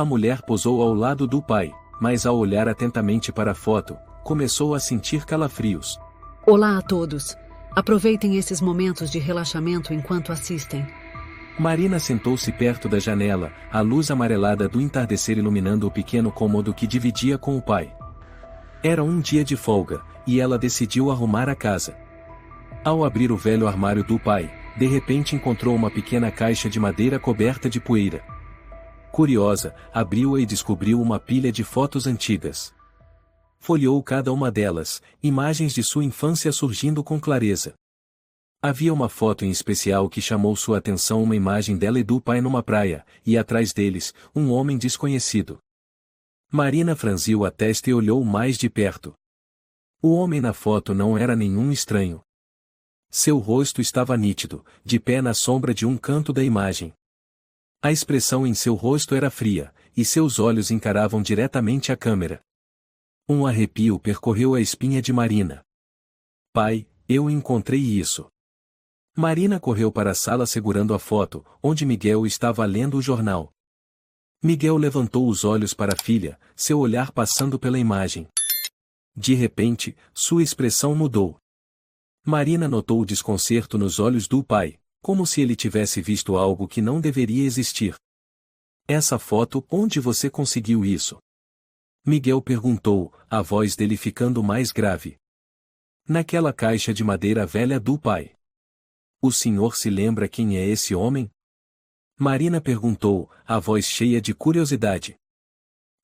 A mulher posou ao lado do pai, mas ao olhar atentamente para a foto, começou a sentir calafrios. Olá a todos. Aproveitem esses momentos de relaxamento enquanto assistem. Marina sentou-se perto da janela, a luz amarelada do entardecer iluminando o pequeno cômodo que dividia com o pai. Era um dia de folga, e ela decidiu arrumar a casa. Ao abrir o velho armário do pai, de repente encontrou uma pequena caixa de madeira coberta de poeira. Curiosa, abriu-a e descobriu uma pilha de fotos antigas. Folheou cada uma delas, imagens de sua infância surgindo com clareza. Havia uma foto em especial que chamou sua atenção, uma imagem dela e do pai numa praia, e atrás deles, um homem desconhecido. Marina franziu a testa e olhou mais de perto. O homem na foto não era nenhum estranho. Seu rosto estava nítido, de pé na sombra de um canto da imagem. A expressão em seu rosto era fria, e seus olhos encaravam diretamente a câmera. Um arrepio percorreu a espinha de Marina. Pai, eu encontrei isso. Marina correu para a sala segurando a foto, onde Miguel estava lendo o jornal. Miguel levantou os olhos para a filha, seu olhar passando pela imagem. De repente, sua expressão mudou. Marina notou o desconcerto nos olhos do pai, como se ele tivesse visto algo que não deveria existir. Essa foto, onde você conseguiu isso? Miguel perguntou, a voz dele ficando mais grave. Naquela caixa de madeira velha do pai. O senhor se lembra quem é esse homem? Marina perguntou, a voz cheia de curiosidade.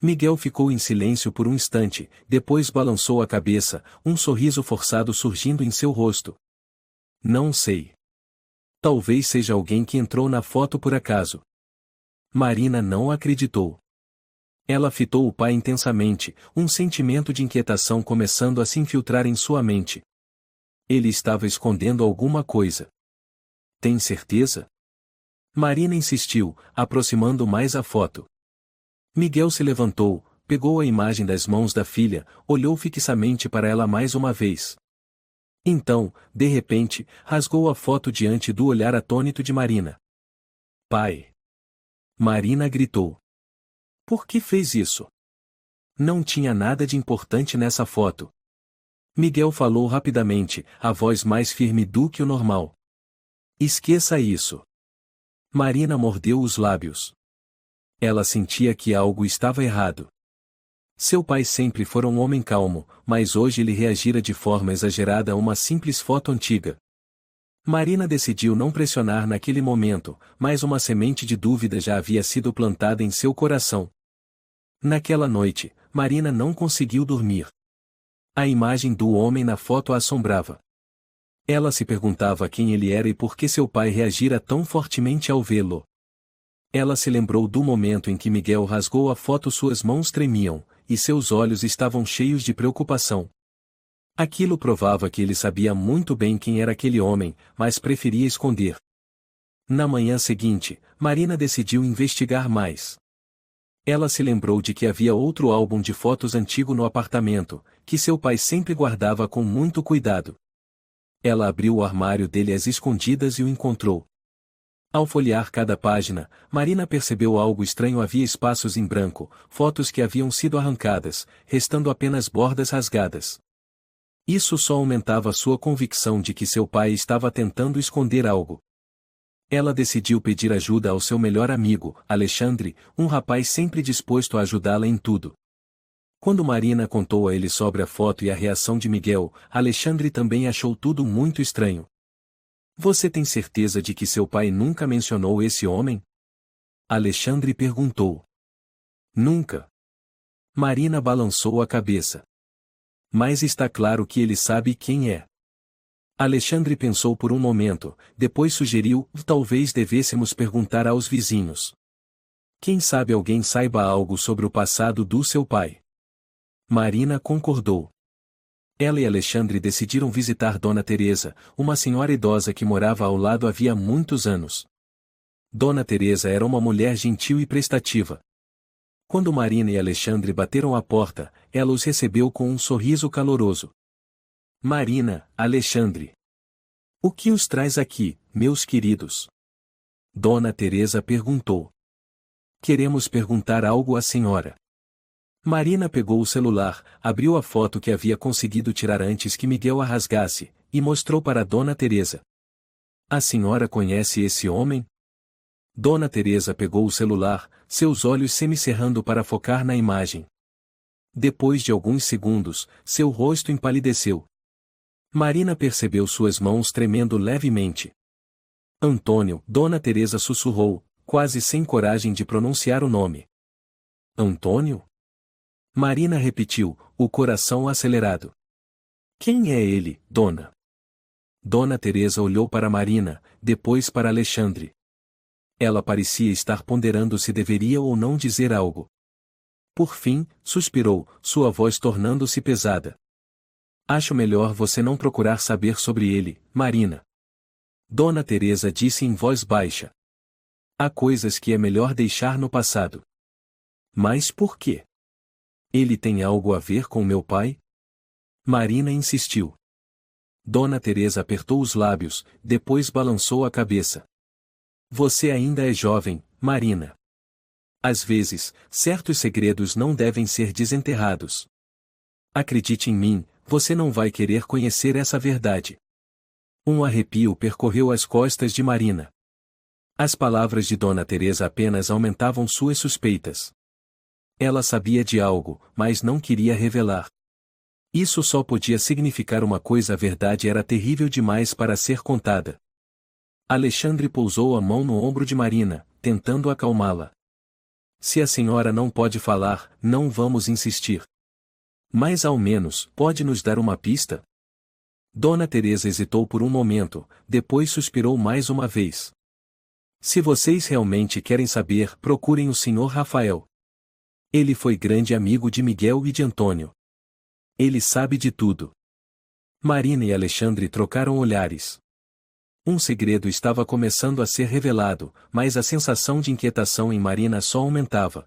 Miguel ficou em silêncio por um instante, depois balançou a cabeça, um sorriso forçado surgindo em seu rosto. Não sei. Talvez seja alguém que entrou na foto por acaso. Marina não acreditou. Ela fitou o pai intensamente, um sentimento de inquietação começando a se infiltrar em sua mente. Ele estava escondendo alguma coisa. Tem certeza? Marina insistiu, aproximando mais a foto. Miguel se levantou, pegou a imagem das mãos da filha, olhou fixamente para ela mais uma vez. Então, de repente, rasgou a foto diante do olhar atônito de Marina. Pai! Marina gritou. Por que fez isso? Não tinha nada de importante nessa foto. Miguel falou rapidamente, a voz mais firme do que o normal. Esqueça isso. Marina mordeu os lábios. Ela sentia que algo estava errado. Seu pai sempre fora um homem calmo, mas hoje ele reagira de forma exagerada a uma simples foto antiga. Marina decidiu não pressionar naquele momento, mas uma semente de dúvida já havia sido plantada em seu coração. Naquela noite, Marina não conseguiu dormir. A imagem do homem na foto a assombrava. Ela se perguntava quem ele era e por que seu pai reagira tão fortemente ao vê-lo. Ela se lembrou do momento em que Miguel rasgou a foto, suas mãos tremiam, e seus olhos estavam cheios de preocupação. Aquilo provava que ele sabia muito bem quem era aquele homem, mas preferia esconder. Na manhã seguinte, Marina decidiu investigar mais. Ela se lembrou de que havia outro álbum de fotos antigo no apartamento, que seu pai sempre guardava com muito cuidado. Ela abriu o armário dele às escondidas e o encontrou. Ao folhear cada página, Marina percebeu algo estranho. Havia espaços em branco, fotos que haviam sido arrancadas, restando apenas bordas rasgadas. Isso só aumentava sua convicção de que seu pai estava tentando esconder algo. Ela decidiu pedir ajuda ao seu melhor amigo, Alexandre, um rapaz sempre disposto a ajudá-la em tudo. Quando Marina contou a ele sobre a foto e a reação de Miguel, Alexandre também achou tudo muito estranho. Você tem certeza de que seu pai nunca mencionou esse homem? Alexandre perguntou. Nunca. Marina balançou a cabeça. Mas está claro que ele sabe quem é. Alexandre pensou por um momento, depois sugeriu, talvez devêssemos perguntar aos vizinhos. Quem sabe alguém saiba algo sobre o passado do seu pai. Marina concordou. Ela e Alexandre decidiram visitar Dona Teresa, uma senhora idosa que morava ao lado havia muitos anos. Dona Teresa era uma mulher gentil e prestativa. Quando Marina e Alexandre bateram à porta, ela os recebeu com um sorriso caloroso. Marina, Alexandre. O que os traz aqui, meus queridos? Dona Teresa perguntou. Queremos perguntar algo à senhora. Marina pegou o celular, abriu a foto que havia conseguido tirar antes que Miguel a rasgasse, e mostrou para Dona Teresa. A senhora conhece esse homem? Dona Teresa pegou o celular, seus olhos semicerrando para focar na imagem. Depois de alguns segundos, seu rosto empalideceu. Marina percebeu suas mãos tremendo levemente. Antônio, Dona Teresa sussurrou, quase sem coragem de pronunciar o nome. Antônio? Marina repetiu, o coração acelerado. Quem é ele, dona? Dona Teresa olhou para Marina, depois para Alexandre. Ela parecia estar ponderando se deveria ou não dizer algo. Por fim, suspirou, sua voz tornando-se pesada. Acho melhor você não procurar saber sobre ele, Marina. Dona Teresa disse em voz baixa. Há coisas que é melhor deixar no passado. Mas por quê? Ele tem algo a ver com meu pai? Marina insistiu. Dona Teresa apertou os lábios, depois balançou a cabeça. Você ainda é jovem, Marina. Às vezes, certos segredos não devem ser desenterrados. Acredite em mim, você não vai querer conhecer essa verdade. Um arrepio percorreu as costas de Marina. As palavras de Dona Teresa apenas aumentavam suas suspeitas. Ela sabia de algo, mas não queria revelar. Isso só podia significar uma coisa: a verdade era terrível demais para ser contada. Alexandre pousou a mão no ombro de Marina, tentando acalmá-la. Se a senhora não pode falar, não vamos insistir. Mas ao menos, pode nos dar uma pista? Dona Teresa hesitou por um momento, depois suspirou mais uma vez. Se vocês realmente querem saber, procurem o Sr. Rafael. Ele foi grande amigo de Miguel e de Antônio. Ele sabe de tudo. Marina e Alexandre trocaram olhares. Um segredo estava começando a ser revelado, mas a sensação de inquietação em Marina só aumentava.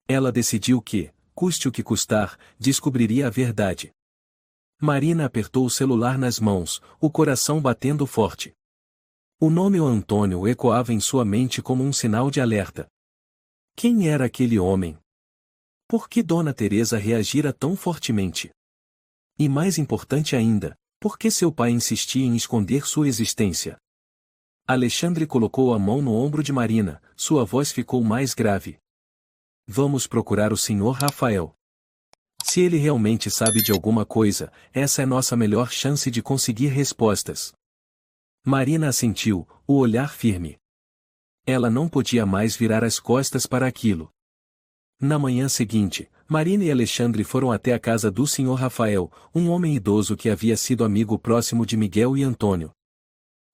Ela decidiu que, custe o que custar, descobriria a verdade. Marina apertou o celular nas mãos, o coração batendo forte. O nome Antônio ecoava em sua mente como um sinal de alerta. Quem era aquele homem? Por que Dona Teresa reagira tão fortemente? E mais importante ainda, por que seu pai insistia em esconder sua existência? Alexandre colocou a mão no ombro de Marina, sua voz ficou mais grave. Vamos procurar o Sr. Rafael. Se ele realmente sabe de alguma coisa, essa é nossa melhor chance de conseguir respostas. Marina assentiu, o olhar firme. Ela não podia mais virar as costas para aquilo. Na manhã seguinte, Marina e Alexandre foram até a casa do Sr. Rafael, um homem idoso que havia sido amigo próximo de Miguel e Antônio.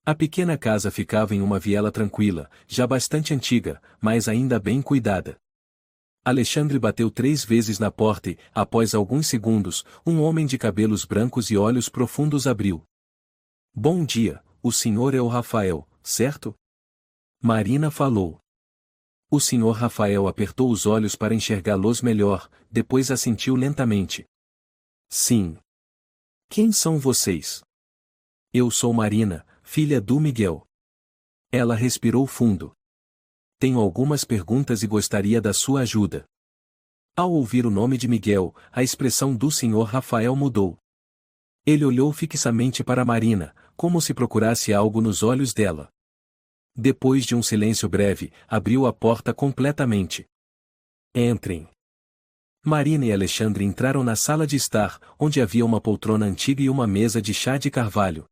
A pequena casa ficava em uma viela tranquila, já bastante antiga, mas ainda bem cuidada. Alexandre bateu 3 vezes na porta e, após alguns segundos, um homem de cabelos brancos e olhos profundos abriu. Bom dia, o senhor é o Rafael, certo? Marina falou. O Sr. Rafael apertou os olhos para enxergá-los melhor, depois assentiu lentamente. Sim. Quem são vocês? Eu sou Marina, filha do Miguel. Ela respirou fundo. Tenho algumas perguntas e gostaria da sua ajuda. Ao ouvir o nome de Miguel, a expressão do Sr. Rafael mudou. Ele olhou fixamente para Marina, como se procurasse algo nos olhos dela. Depois de um silêncio breve, abriu a porta completamente. Entrem. Marina e Alexandre entraram na sala de estar, onde havia uma poltrona antiga e uma mesa de chá de carvalho.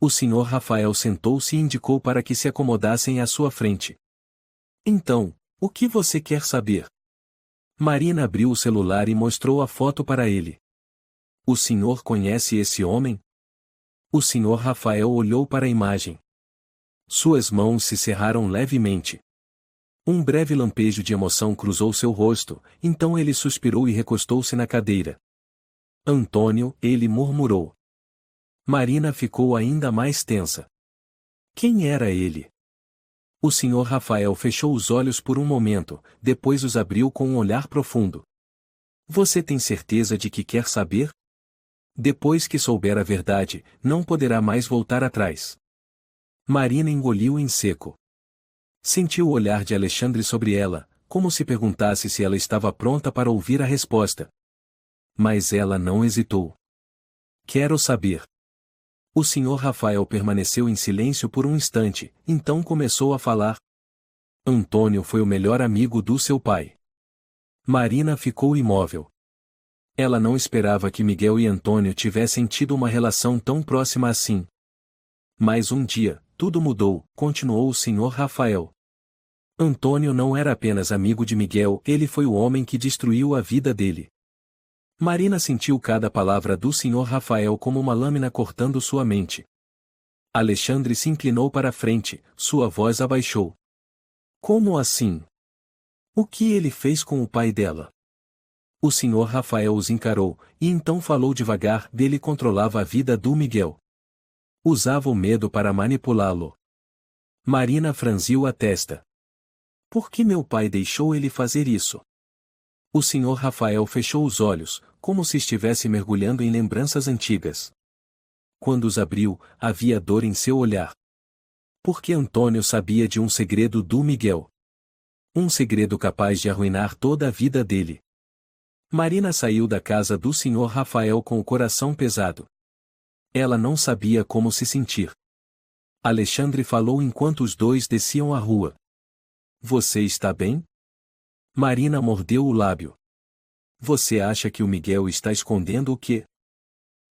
O Sr. Rafael sentou-se e indicou para que se acomodassem à sua frente. Então, o que você quer saber? Marina abriu o celular e mostrou a foto para ele. O senhor conhece esse homem? O Sr. Rafael olhou para a imagem. Suas mãos se cerraram levemente. Um breve lampejo de emoção cruzou seu rosto, então ele suspirou e recostou-se na cadeira. Antônio, ele murmurou. Marina ficou ainda mais tensa. Quem era ele? O Sr. Rafael fechou os olhos por um momento, depois os abriu com um olhar profundo. Você tem certeza de que quer saber? Depois que souber a verdade, não poderá mais voltar atrás. Marina engoliu em seco. Sentiu o olhar de Alexandre sobre ela, como se perguntasse se ela estava pronta para ouvir a resposta. Mas ela não hesitou. Quero saber. O Sr. Rafael permaneceu em silêncio por um instante, então começou a falar. Antônio foi o melhor amigo do seu pai. Marina ficou imóvel. Ela não esperava que Miguel e Antônio tivessem tido uma relação tão próxima assim. Mas um dia, tudo mudou, continuou o Sr. Rafael. Antônio não era apenas amigo de Miguel, ele foi o homem que destruiu a vida dele. Marina sentiu cada palavra do Sr. Rafael como uma lâmina cortando sua mente. Alexandre se inclinou para a frente, sua voz abaixou. Como assim? O que ele fez com o pai dela? O Sr. Rafael os encarou, e então falou devagar. Ele controlava a vida do Miguel. Usava o medo para manipulá-lo. Marina franziu a testa. Por que meu pai deixou ele fazer isso? O Sr. Rafael fechou os olhos, como se estivesse mergulhando em lembranças antigas. Quando os abriu, havia dor em seu olhar. Porque Antônio sabia de um segredo do Miguel. Um segredo capaz de arruinar toda a vida dele. Marina saiu da casa do Sr. Rafael com o coração pesado. Ela não sabia como se sentir. Alexandre falou enquanto os dois desciam a rua. Você está bem? Marina mordeu o lábio. Você acha que o Miguel está escondendo o quê?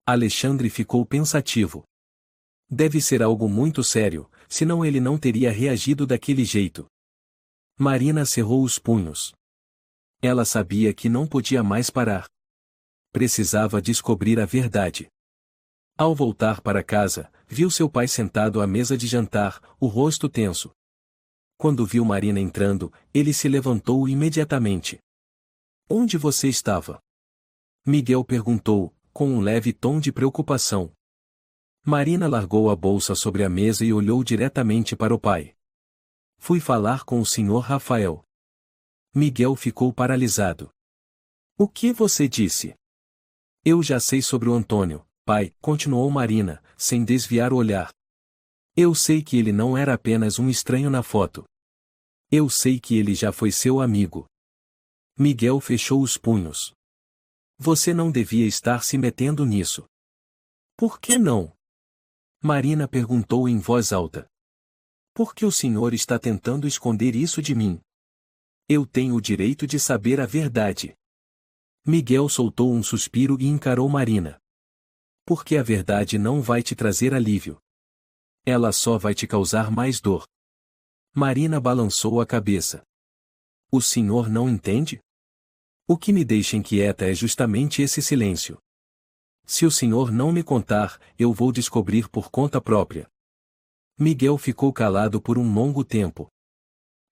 Alexandre ficou pensativo. Deve ser algo muito sério, senão ele não teria reagido daquele jeito. Marina cerrou os punhos. Ela sabia que não podia mais parar. Precisava descobrir a verdade. Ao voltar para casa, viu seu pai sentado à mesa de jantar, o rosto tenso. Quando viu Marina entrando, ele se levantou imediatamente. Onde você estava? Miguel perguntou, com um leve tom de preocupação. Marina largou a bolsa sobre a mesa e olhou diretamente para o pai. Fui falar com o Sr. Rafael. Miguel ficou paralisado. O que você disse? Eu já sei sobre o Antônio, pai, continuou Marina, sem desviar o olhar. Eu sei que ele não era apenas um estranho na foto. Eu sei que ele já foi seu amigo. Miguel fechou os punhos. Você não devia estar se metendo nisso. Por que não? Marina perguntou em voz alta. Por que o senhor está tentando esconder isso de mim? Eu tenho o direito de saber a verdade. Miguel soltou um suspiro e encarou Marina. Porque a verdade não vai te trazer alívio. Ela só vai te causar mais dor. Marina balançou a cabeça. O senhor não entende? O que me deixa inquieta é justamente esse silêncio. Se o senhor não me contar, eu vou descobrir por conta própria. Miguel ficou calado por um longo tempo.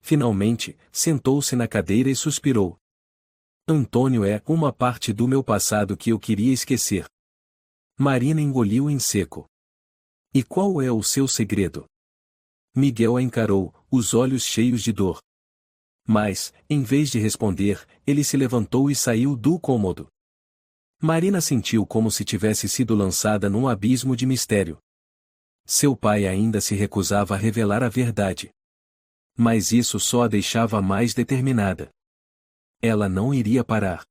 Finalmente, sentou-se na cadeira e suspirou. Antônio é uma parte do meu passado que eu queria esquecer. Marina engoliu em seco. E qual é o seu segredo? Miguel a encarou, os olhos cheios de dor. Mas, em vez de responder, ele se levantou e saiu do cômodo. Marina sentiu como se tivesse sido lançada num abismo de mistério. Seu pai ainda se recusava a revelar a verdade. Mas isso só a deixava mais determinada. Ela não iria parar.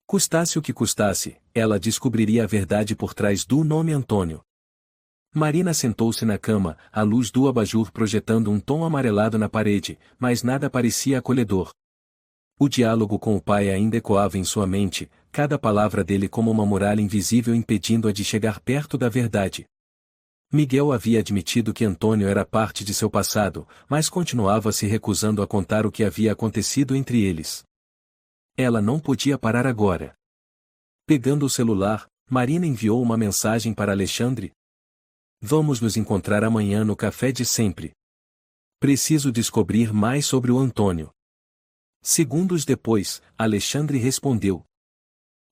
Custasse o que custasse, ela descobriria a verdade por trás do nome Antônio. Marina sentou-se na cama, a luz do abajur projetando um tom amarelado na parede, mas nada parecia acolhedor. O diálogo com o pai ainda ecoava em sua mente, cada palavra dele como uma muralha invisível impedindo-a de chegar perto da verdade. Miguel havia admitido que Antônio era parte de seu passado, mas continuava se recusando a contar o que havia acontecido entre eles. Ela não podia parar agora. Pegando o celular, Marina enviou uma mensagem para Alexandre. Vamos nos encontrar amanhã no café de sempre. Preciso descobrir mais sobre o Antônio. Segundos depois, Alexandre respondeu.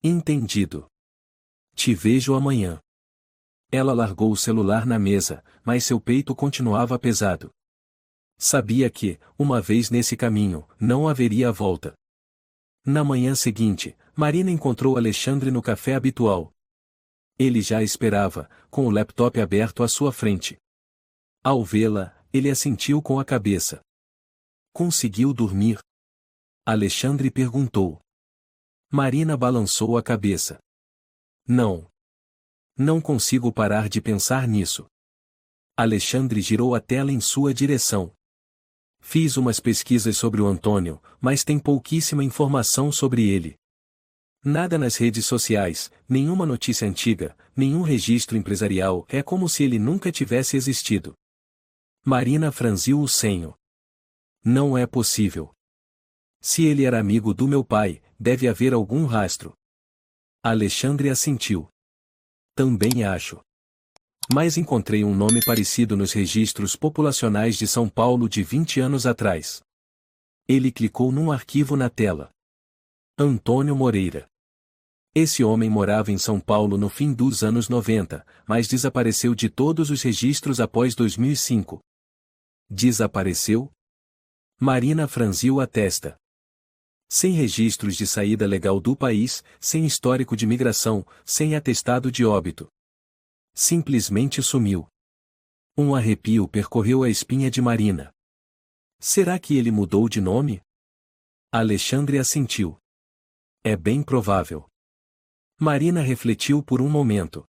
Entendido. Te vejo amanhã. Ela largou o celular na mesa, mas seu peito continuava pesado. Sabia que, uma vez nesse caminho, não haveria volta. Na manhã seguinte, Marina encontrou Alexandre no café habitual. Ele já esperava, com o laptop aberto à sua frente. Ao vê-la, ele assentiu com a cabeça. Conseguiu dormir? Alexandre perguntou. Marina balançou a cabeça. Não. Não consigo parar de pensar nisso. Alexandre girou a tela em sua direção. Fiz umas pesquisas sobre o Antônio, mas tem pouquíssima informação sobre ele. Nada nas redes sociais, nenhuma notícia antiga, nenhum registro empresarial, é como se ele nunca tivesse existido. Marina franziu o senho. Não é possível. Se ele era amigo do meu pai, deve haver algum rastro. Alexandre assentiu. Também acho. Mas encontrei um nome parecido nos registros populacionais de São Paulo de 20 anos atrás. Ele clicou num arquivo na tela. Antônio Moreira. Esse homem morava em São Paulo no fim dos anos 90, mas desapareceu de todos os registros após 2005. Desapareceu? Marina franziu a testa. Sem registros de saída legal do país, sem histórico de migração, sem atestado de óbito. Simplesmente sumiu. Um arrepio percorreu a espinha de Marina. Será que ele mudou de nome? Alexandre assentiu. É bem provável. Marina refletiu por um momento.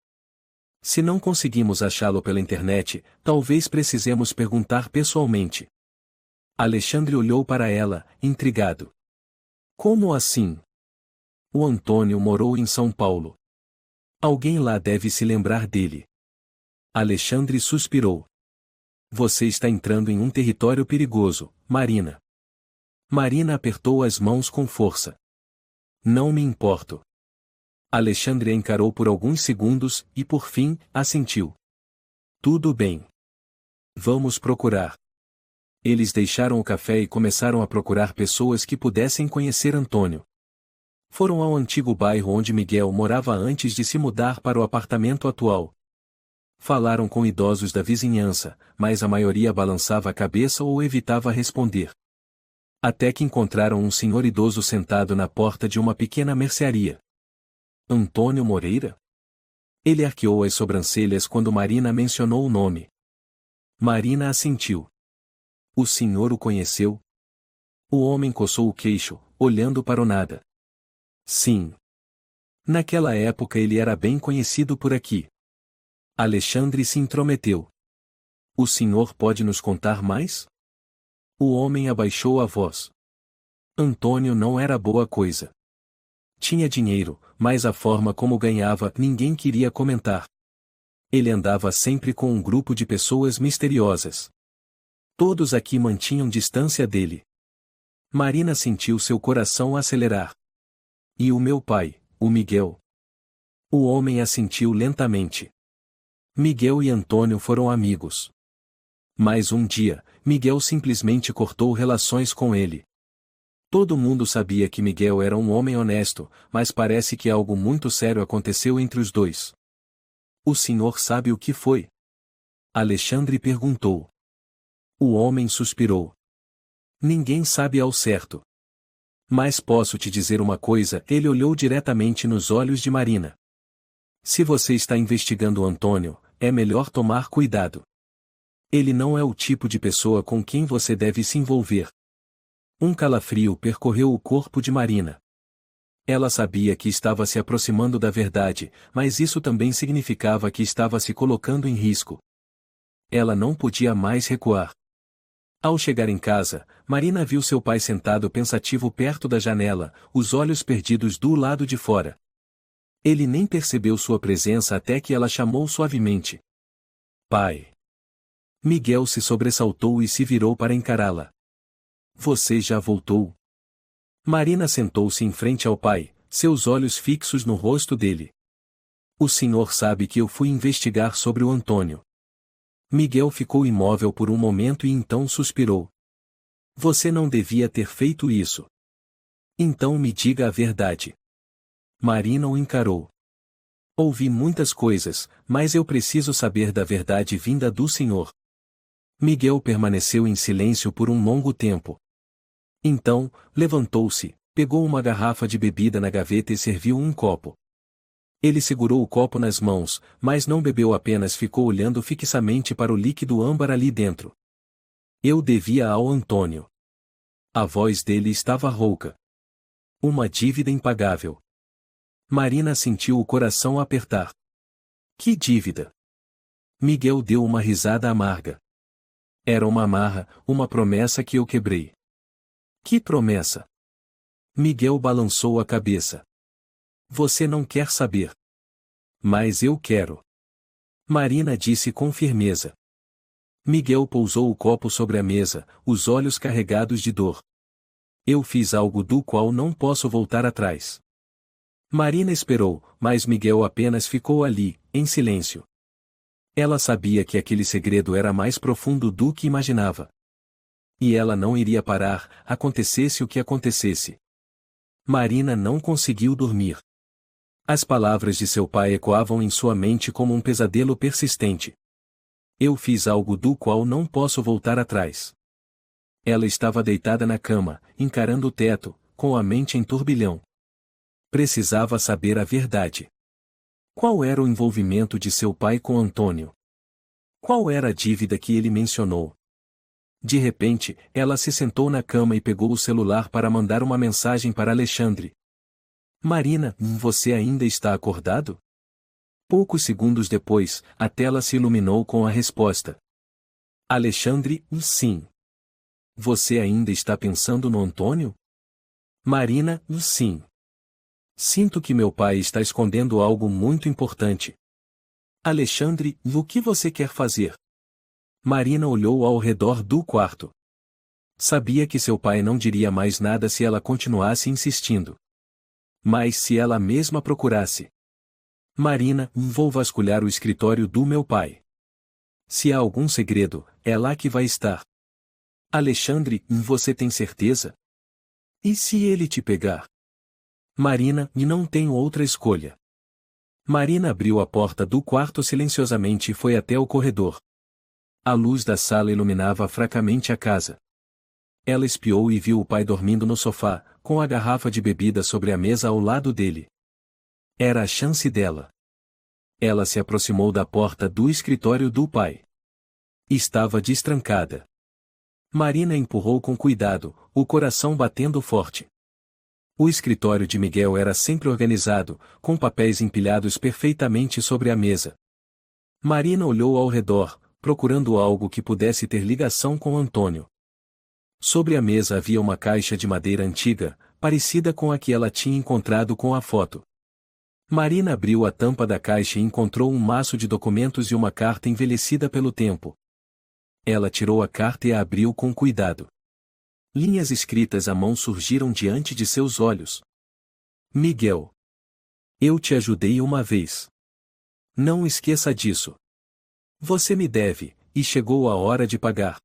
Se não conseguimos achá-lo pela internet, talvez precisemos perguntar pessoalmente. Alexandre olhou para ela, intrigado. Como assim? O Antônio morou em São Paulo. Alguém lá deve se lembrar dele. Alexandre suspirou. Você está entrando em um território perigoso, Marina. Marina apertou as mãos com força. Não me importo. Alexandre a encarou por alguns segundos e, por fim, assentiu. Tudo bem. Vamos procurar. Eles deixaram o café e começaram a procurar pessoas que pudessem conhecer Antônio. Foram ao antigo bairro onde Miguel morava antes de se mudar para o apartamento atual. Falaram com idosos da vizinhança, mas a maioria balançava a cabeça ou evitava responder. Até que encontraram um senhor idoso sentado na porta de uma pequena mercearia. Antônio Moreira? Ele arqueou as sobrancelhas quando Marina mencionou o nome. Marina assentiu. O senhor o conheceu? O homem coçou o queixo, olhando para o nada. Sim. Naquela época ele era bem conhecido por aqui. Alexandre se intrometeu. O senhor pode nos contar mais? O homem abaixou a voz. Antônio não era boa coisa. Tinha dinheiro, mas a forma como ganhava ninguém queria comentar. Ele andava sempre com um grupo de pessoas misteriosas. Todos aqui mantinham distância dele. Marina sentiu seu coração acelerar. E o meu pai, o Miguel? O homem assentiu lentamente. Miguel e Antônio foram amigos. Mas um dia, Miguel simplesmente cortou relações com ele. Todo mundo sabia que Miguel era um homem honesto, mas parece que algo muito sério aconteceu entre os dois. O senhor sabe o que foi? Alexandre perguntou. O homem suspirou. Ninguém sabe ao certo. Mas posso te dizer uma coisa, ele olhou diretamente nos olhos de Marina. Se você está investigando o Antônio, é melhor tomar cuidado. Ele não é o tipo de pessoa com quem você deve se envolver. Um calafrio percorreu o corpo de Marina. Ela sabia que estava se aproximando da verdade, mas isso também significava que estava se colocando em risco. Ela não podia mais recuar. Ao chegar em casa, Marina viu seu pai sentado pensativo perto da janela, os olhos perdidos do lado de fora. Ele nem percebeu sua presença até que ela chamou suavemente. Pai. Miguel se sobressaltou e se virou para encará-la. Você já voltou? Marina sentou-se em frente ao pai, seus olhos fixos no rosto dele. O senhor sabe que eu fui investigar sobre o Antônio. Miguel ficou imóvel por um momento e então suspirou. Você não devia ter feito isso. Então me diga a verdade. Marina o encarou. Ouvi muitas coisas, mas eu preciso saber da verdade vinda do senhor. Miguel permaneceu em silêncio por um longo tempo. Então, levantou-se, pegou uma garrafa de bebida na gaveta e serviu um copo. Ele segurou o copo nas mãos, mas não bebeu, apenas ficou olhando fixamente para o líquido âmbar ali dentro. Eu devia ao Antônio. A voz dele estava rouca. Uma dívida impagável. Marina sentiu o coração apertar. Que dívida? Miguel deu uma risada amarga. Era uma amarra, uma promessa que eu quebrei. Que promessa? Miguel balançou a cabeça. Você não quer saber. Mas eu quero. Marina disse com firmeza. Miguel pousou o copo sobre a mesa, os olhos carregados de dor. Eu fiz algo do qual não posso voltar atrás. Marina esperou, mas Miguel apenas ficou ali, em silêncio. Ela sabia que aquele segredo era mais profundo do que imaginava. E ela não iria parar, acontecesse o que acontecesse. Marina não conseguiu dormir. As palavras de seu pai ecoavam em sua mente como um pesadelo persistente. Eu fiz algo do qual não posso voltar atrás. Ela estava deitada na cama, encarando o teto, com a mente em turbilhão. Precisava saber a verdade. Qual era o envolvimento de seu pai com Antônio? Qual era a dívida que ele mencionou? De repente, ela se sentou na cama e pegou o celular para mandar uma mensagem para Alexandre. Marina, você ainda está acordado? Poucos segundos depois, a tela se iluminou com a resposta. Alexandre, sim. Você ainda está pensando no Antônio? Marina, sim. Sinto que meu pai está escondendo algo muito importante. Alexandre, o que você quer fazer? Marina olhou ao redor do quarto. Sabia que seu pai não diria mais nada se ela continuasse insistindo. Mas se ela mesma procurasse. Marina, vou vasculhar o escritório do meu pai. Se há algum segredo, é lá que vai estar. Alexandre, você tem certeza? E se ele te pegar? Marina, não tenho outra escolha. Marina abriu a porta do quarto silenciosamente e foi até o corredor. A luz da sala iluminava fracamente a casa. Ela espiou e viu o pai dormindo no sofá, com a garrafa de bebida sobre a mesa ao lado dele. Era a chance dela. Ela se aproximou da porta do escritório do pai. Estava destrancada. Marina empurrou com cuidado, o coração batendo forte. O escritório de Miguel era sempre organizado, com papéis empilhados perfeitamente sobre a mesa. Marina olhou ao redor, procurando algo que pudesse ter ligação com Antônio. Sobre a mesa havia uma caixa de madeira antiga, parecida com a que ela tinha encontrado com a foto. Marina abriu a tampa da caixa e encontrou um maço de documentos e uma carta envelhecida pelo tempo. Ela tirou a carta e a abriu com cuidado. Linhas escritas à mão surgiram diante de seus olhos. Miguel. Eu te ajudei uma vez. Não esqueça disso. Você me deve, e chegou a hora de pagar.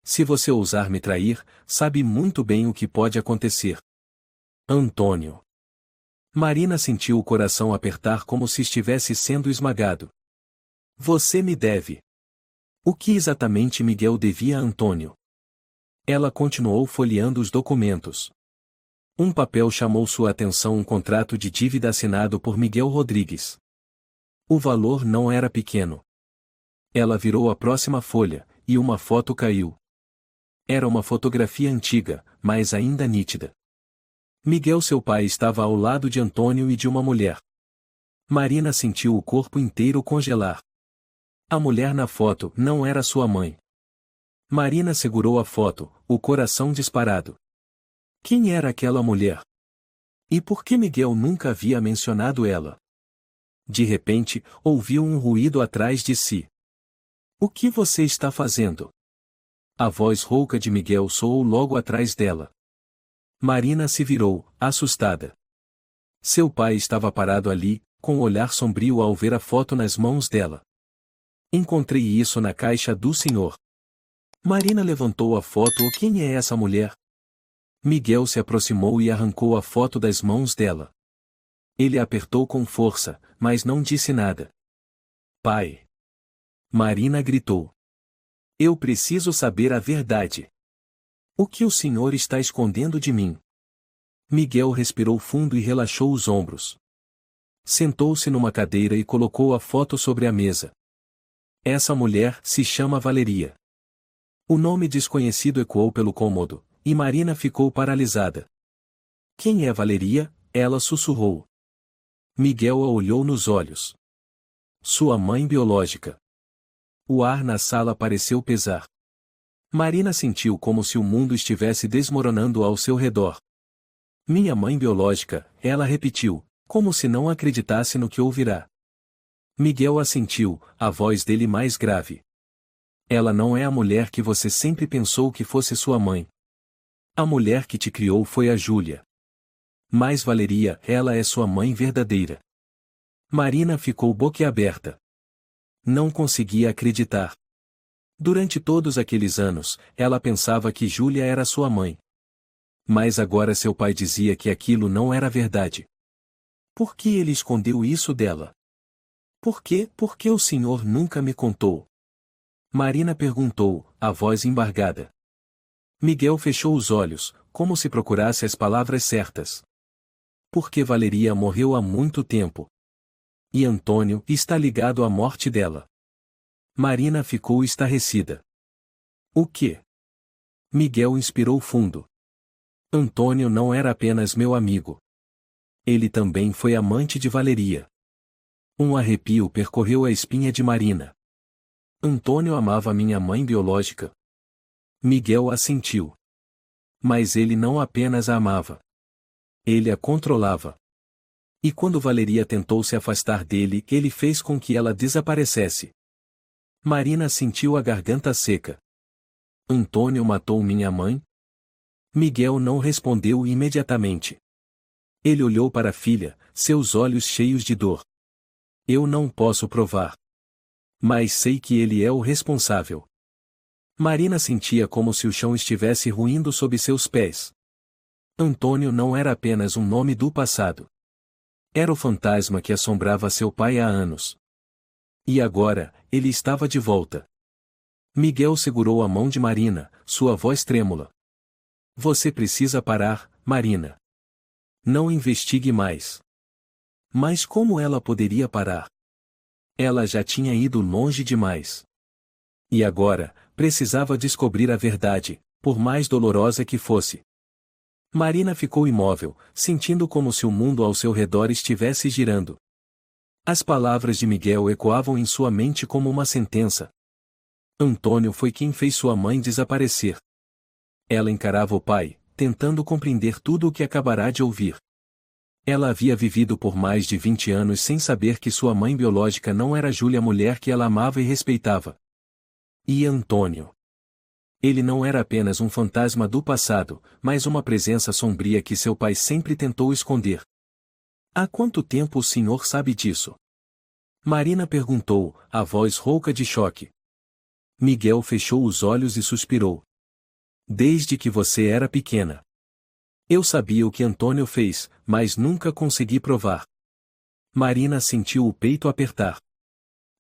Se você ousar me trair, sabe muito bem o que pode acontecer. Antônio. Marina sentiu o coração apertar como se estivesse sendo esmagado. Você me deve. O que exatamente Miguel devia a Antônio? Ela continuou folheando os documentos. Um papel chamou sua atenção, um contrato de dívida assinado por Miguel Rodrigues. O valor não era pequeno. Ela virou a próxima folha, e uma foto caiu. Era uma fotografia antiga, mas ainda nítida. Miguel, seu pai, estava ao lado de Antônio e de uma mulher. Marina sentiu o corpo inteiro congelar. A mulher na foto não era sua mãe. Marina segurou a foto, o coração disparado. Quem era aquela mulher? E por que Miguel nunca havia mencionado ela? De repente, ouviu um ruído atrás de si. O que você está fazendo? A voz rouca de Miguel soou logo atrás dela. Marina se virou, assustada. Seu pai estava parado ali, com o olhar sombrio ao ver a foto nas mãos dela. Encontrei isso na caixa do senhor. Marina levantou a foto. Quem é essa mulher? Miguel se aproximou e arrancou a foto das mãos dela. Ele a apertou com força, mas não disse nada. Pai! Marina gritou. Eu preciso saber a verdade. O que o senhor está escondendo de mim? Miguel respirou fundo e relaxou os ombros. Sentou-se numa cadeira e colocou a foto sobre a mesa. Essa mulher se chama Valeria. O nome desconhecido ecoou pelo cômodo, e Marina ficou paralisada. Quem é Valeria? Ela sussurrou. Miguel a olhou nos olhos. Sua mãe biológica. O ar na sala pareceu pesar. Marina sentiu como se o mundo estivesse desmoronando ao seu redor. Minha mãe biológica, ela repetiu, como se não acreditasse no que ouvirá. Miguel assentiu, a voz dele mais grave. Ela não é a mulher que você sempre pensou que fosse sua mãe. A mulher que te criou foi a Júlia. Mas Valeria, ela é sua mãe verdadeira. Marina ficou boquiaberta. Não conseguia acreditar. Durante todos aqueles anos, ela pensava que Júlia era sua mãe. Mas agora seu pai dizia que aquilo não era verdade. Por que ele escondeu isso dela? Por que o senhor nunca me contou? Marina perguntou, a voz embargada. Miguel fechou os olhos, como se procurasse as palavras certas. Porque Valeria morreu há muito tempo. E Antônio está ligado à morte dela. Marina ficou estarrecida. O quê? Miguel inspirou fundo. Antônio não era apenas meu amigo. Ele também foi amante de Valeria. Um arrepio percorreu a espinha de Marina. Antônio amava minha mãe biológica. Miguel assentiu. Mas ele não apenas a amava. Ele a controlava. E quando Valeria tentou se afastar dele, ele fez com que ela desaparecesse. Marina sentiu a garganta seca. Antônio matou minha mãe? Miguel não respondeu imediatamente. Ele olhou para a filha, seus olhos cheios de dor. Eu não posso provar. Mas sei que ele é o responsável. Marina sentia como se o chão estivesse ruindo sob seus pés. Antônio não era apenas um nome do passado. Era o fantasma que assombrava seu pai há anos. E agora, ele estava de volta. Miguel segurou a mão de Marina, sua voz trêmula. Você precisa parar, Marina. Não investigue mais. Mas como ela poderia parar? Ela já tinha ido longe demais. E agora, precisava descobrir a verdade, por mais dolorosa que fosse. Marina ficou imóvel, sentindo como se o mundo ao seu redor estivesse girando. As palavras de Miguel ecoavam em sua mente como uma sentença. Antônio foi quem fez sua mãe desaparecer. Ela encarava o pai, tentando compreender tudo o que acabará de ouvir. Ela havia vivido por mais de 20 anos sem saber que sua mãe biológica não era Júlia, a mulher que ela amava e respeitava. E Antônio. Ele não era apenas um fantasma do passado, mas uma presença sombria que seu pai sempre tentou esconder. Há quanto tempo o senhor sabe disso? Marina perguntou, a voz rouca de choque. Miguel fechou os olhos e suspirou. Desde que você era pequena. Eu sabia o que Antônio fez, mas nunca consegui provar. Marina sentiu o peito apertar.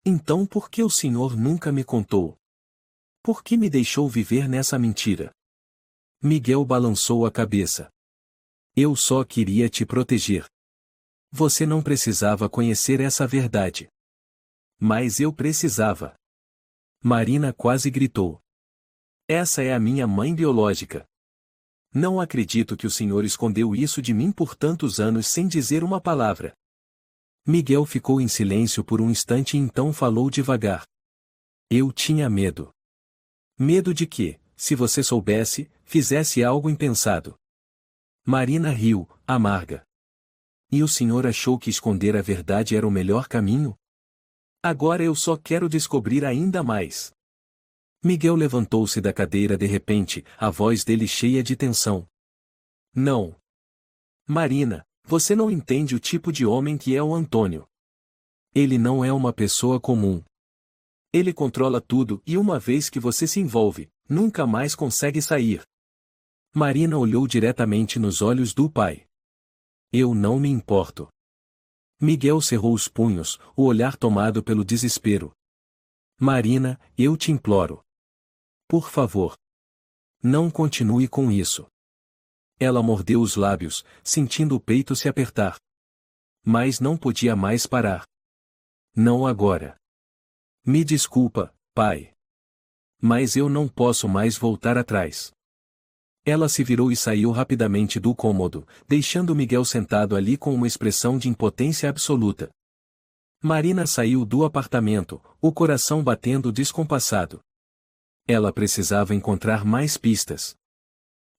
Então por que o senhor nunca me contou? Por que me deixou viver nessa mentira? Miguel balançou a cabeça. Eu só queria te proteger. Você não precisava conhecer essa verdade. Mas eu precisava. Marina quase gritou. Essa é a minha mãe biológica. Não acredito que o senhor escondeu isso de mim por tantos anos sem dizer uma palavra. Miguel ficou em silêncio por um instante e então falou devagar. Eu tinha medo. Medo de que, se você soubesse, fizesse algo impensado. Marina riu, amarga. E o senhor achou que esconder a verdade era o melhor caminho? Agora eu só quero descobrir ainda mais. Miguel levantou-se da cadeira de repente, a voz dele cheia de tensão. Não. Marina, você não entende o tipo de homem que é o Antônio. Ele não é uma pessoa comum. Ele controla tudo e uma vez que você se envolve, nunca mais consegue sair. Marina olhou diretamente nos olhos do pai. Eu não me importo. Miguel cerrou os punhos, o olhar tomado pelo desespero. Marina, eu te imploro. Por favor. Não continue com isso. Ela mordeu os lábios, sentindo o peito se apertar. Mas não podia mais parar. Não agora. Me desculpa, pai. Mas eu não posso mais voltar atrás. Ela se virou e saiu rapidamente do cômodo, deixando Miguel sentado ali com uma expressão de impotência absoluta. Marina saiu do apartamento, o coração batendo descompassado. Ela precisava encontrar mais pistas.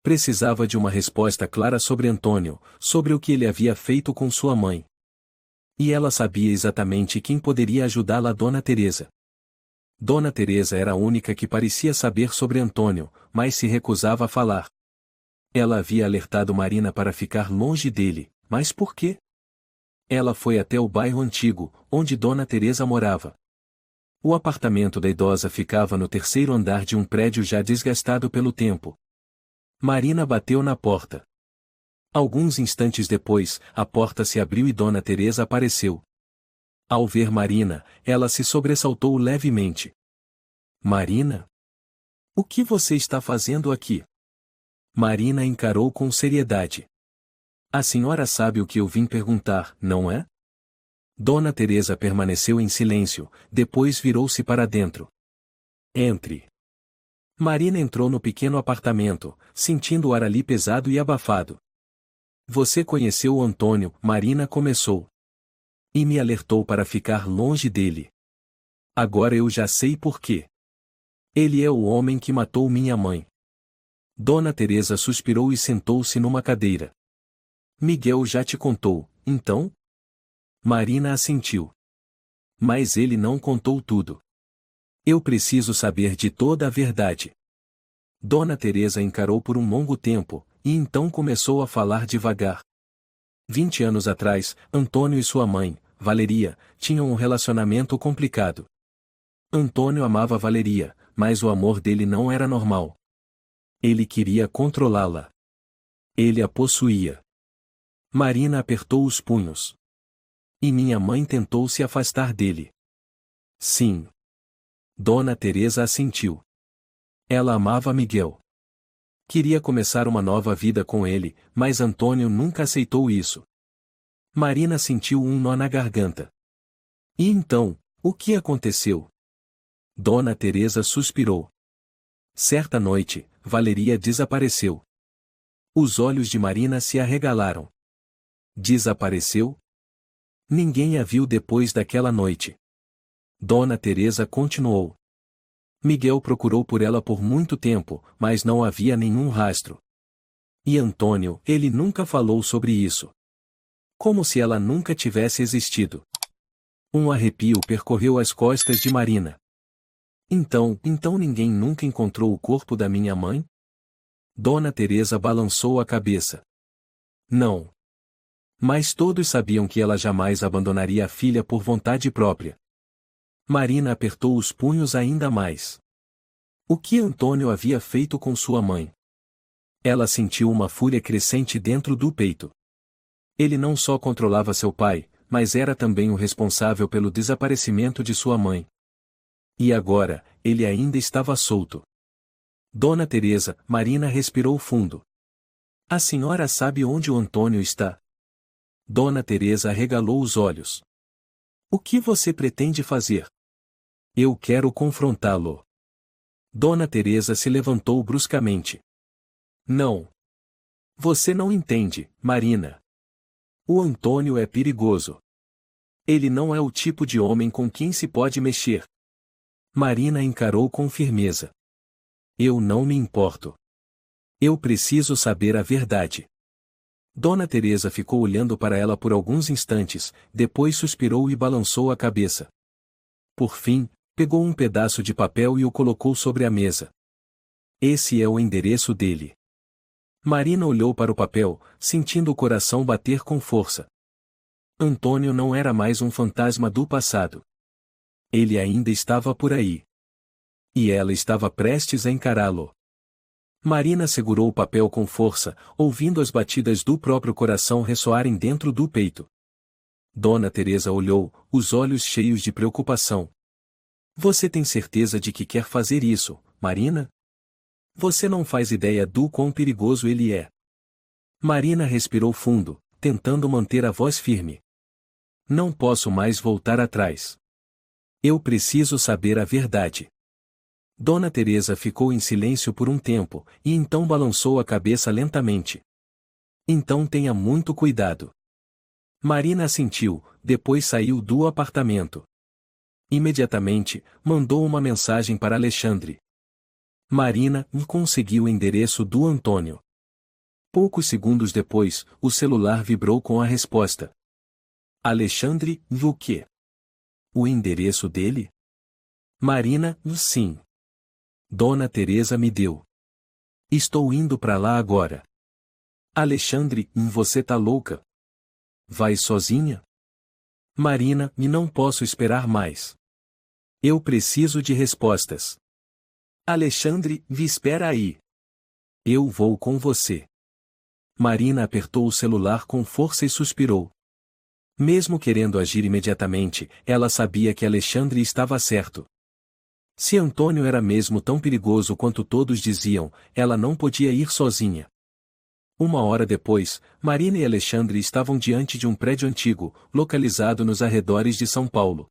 Precisava de uma resposta clara sobre Antônio, sobre o que ele havia feito com sua mãe. E ela sabia exatamente quem poderia ajudá-la, Dona Teresa. Dona Teresa era a única que parecia saber sobre Antônio, mas se recusava a falar. Ela havia alertado Marina para ficar longe dele, mas por quê? Ela foi até o bairro antigo, onde Dona Teresa morava. O apartamento da idosa ficava no terceiro andar de um prédio já desgastado pelo tempo. Marina bateu na porta. Alguns instantes depois, a porta se abriu e Dona Teresa apareceu. Ao ver Marina, ela se sobressaltou levemente. Marina? O que você está fazendo aqui? Marina encarou com seriedade. A senhora sabe o que eu vim perguntar, não é? Dona Teresa permaneceu em silêncio, depois virou-se para dentro. Entre. Marina entrou no pequeno apartamento, sentindo o ar ali pesado e abafado. Você conheceu o Antônio, Marina começou. E me alertou para ficar longe dele. Agora eu já sei por quê. Ele é o homem que matou minha mãe. Dona Teresa suspirou e sentou-se numa cadeira. Miguel já te contou, então? Marina assentiu. Mas ele não contou tudo. Eu preciso saber de toda a verdade. Dona Teresa encarou por um longo tempo, e então começou a falar devagar. 20 anos atrás, Antônio e sua mãe, Valeria, tinham um relacionamento complicado. Antônio amava Valeria, mas o amor dele não era normal. Ele queria controlá-la. Ele a possuía. Marina apertou os punhos. E minha mãe tentou se afastar dele. Sim. Dona Teresa assentiu. Ela amava Miguel. Queria começar uma nova vida com ele, mas Antônio nunca aceitou isso. Marina sentiu um nó na garganta. E então, o que aconteceu? Dona Teresa suspirou. Certa noite, Valeria desapareceu. Os olhos de Marina se arregalaram. Desapareceu? Ninguém a viu depois daquela noite. Dona Teresa continuou. Miguel procurou por ela por muito tempo, mas não havia nenhum rastro. E Antônio, ele nunca falou sobre isso. Como se ela nunca tivesse existido. Um arrepio percorreu as costas de Marina. Então ninguém nunca encontrou o corpo da minha mãe? Dona Teresa balançou a cabeça. Não. Mas todos sabiam que ela jamais abandonaria a filha por vontade própria. Marina apertou os punhos ainda mais. O que Antônio havia feito com sua mãe? Ela sentiu uma fúria crescente dentro do peito. Ele não só controlava seu pai, mas era também o responsável pelo desaparecimento de sua mãe. E agora, ele ainda estava solto. Dona Teresa, Marina respirou fundo. A senhora sabe onde o Antônio está? Dona Teresa arregalou os olhos. O que você pretende fazer? Eu quero confrontá-lo. Dona Teresa se levantou bruscamente. Não. Você não entende, Marina. O Antônio é perigoso. Ele não é o tipo de homem com quem se pode mexer. Marina encarou com firmeza. Eu não me importo. Eu preciso saber a verdade. Dona Teresa ficou olhando para ela por alguns instantes, depois suspirou e balançou a cabeça. Por fim, pegou um pedaço de papel e o colocou sobre a mesa. Esse é o endereço dele. Marina olhou para o papel, sentindo o coração bater com força. Antônio não era mais um fantasma do passado. Ele ainda estava por aí. E ela estava prestes a encará-lo. Marina segurou o papel com força, ouvindo as batidas do próprio coração ressoarem dentro do peito. Dona Teresa olhou, os olhos cheios de preocupação. Você tem certeza de que quer fazer isso, Marina? Você não faz ideia do quão perigoso ele é. Marina respirou fundo, tentando manter a voz firme. Não posso mais voltar atrás. Eu preciso saber a verdade. Dona Teresa ficou em silêncio por um tempo, e então balançou a cabeça lentamente. Então tenha muito cuidado. Marina assentiu, depois saiu do apartamento. Imediatamente, mandou uma mensagem para Alexandre. Marina conseguiu o endereço do Antônio. Poucos segundos depois, o celular vibrou com a resposta. Alexandre, o quê? O endereço dele? Marina, sim. Dona Teresa me deu. Estou indo para lá agora. Alexandre, você tá louca? Vai sozinha? Marina, não posso esperar mais. Eu preciso de respostas. Alexandre, espera aí. Eu vou com você. Marina apertou o celular com força e suspirou. Mesmo querendo agir imediatamente, ela sabia que Alexandre estava certo. Se Antônio era mesmo tão perigoso quanto todos diziam, ela não podia ir sozinha. Uma hora depois, Marina e Alexandre estavam diante de um prédio antigo, localizado nos arredores de São Paulo.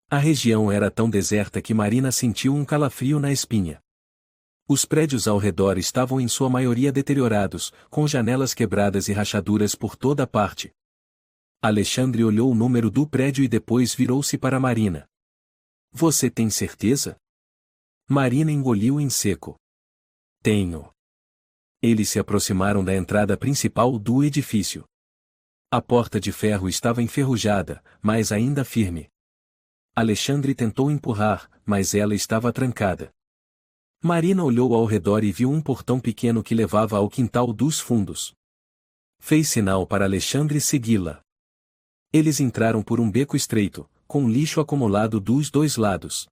A região era tão deserta que Marina sentiu um calafrio na espinha. Os prédios ao redor estavam em sua maioria deteriorados, com janelas quebradas e rachaduras por toda parte. Alexandre olhou o número do prédio e depois virou-se para Marina. Você tem certeza? Marina engoliu em seco. Tenho. Eles se aproximaram da entrada principal do edifício. A porta de ferro estava enferrujada, mas ainda firme. Alexandre tentou empurrar, mas ela estava trancada. Marina olhou ao redor e viu um portão pequeno que levava ao quintal dos fundos. Fez sinal para Alexandre segui-la. Eles entraram por um beco estreito, com lixo acumulado dos dois lados.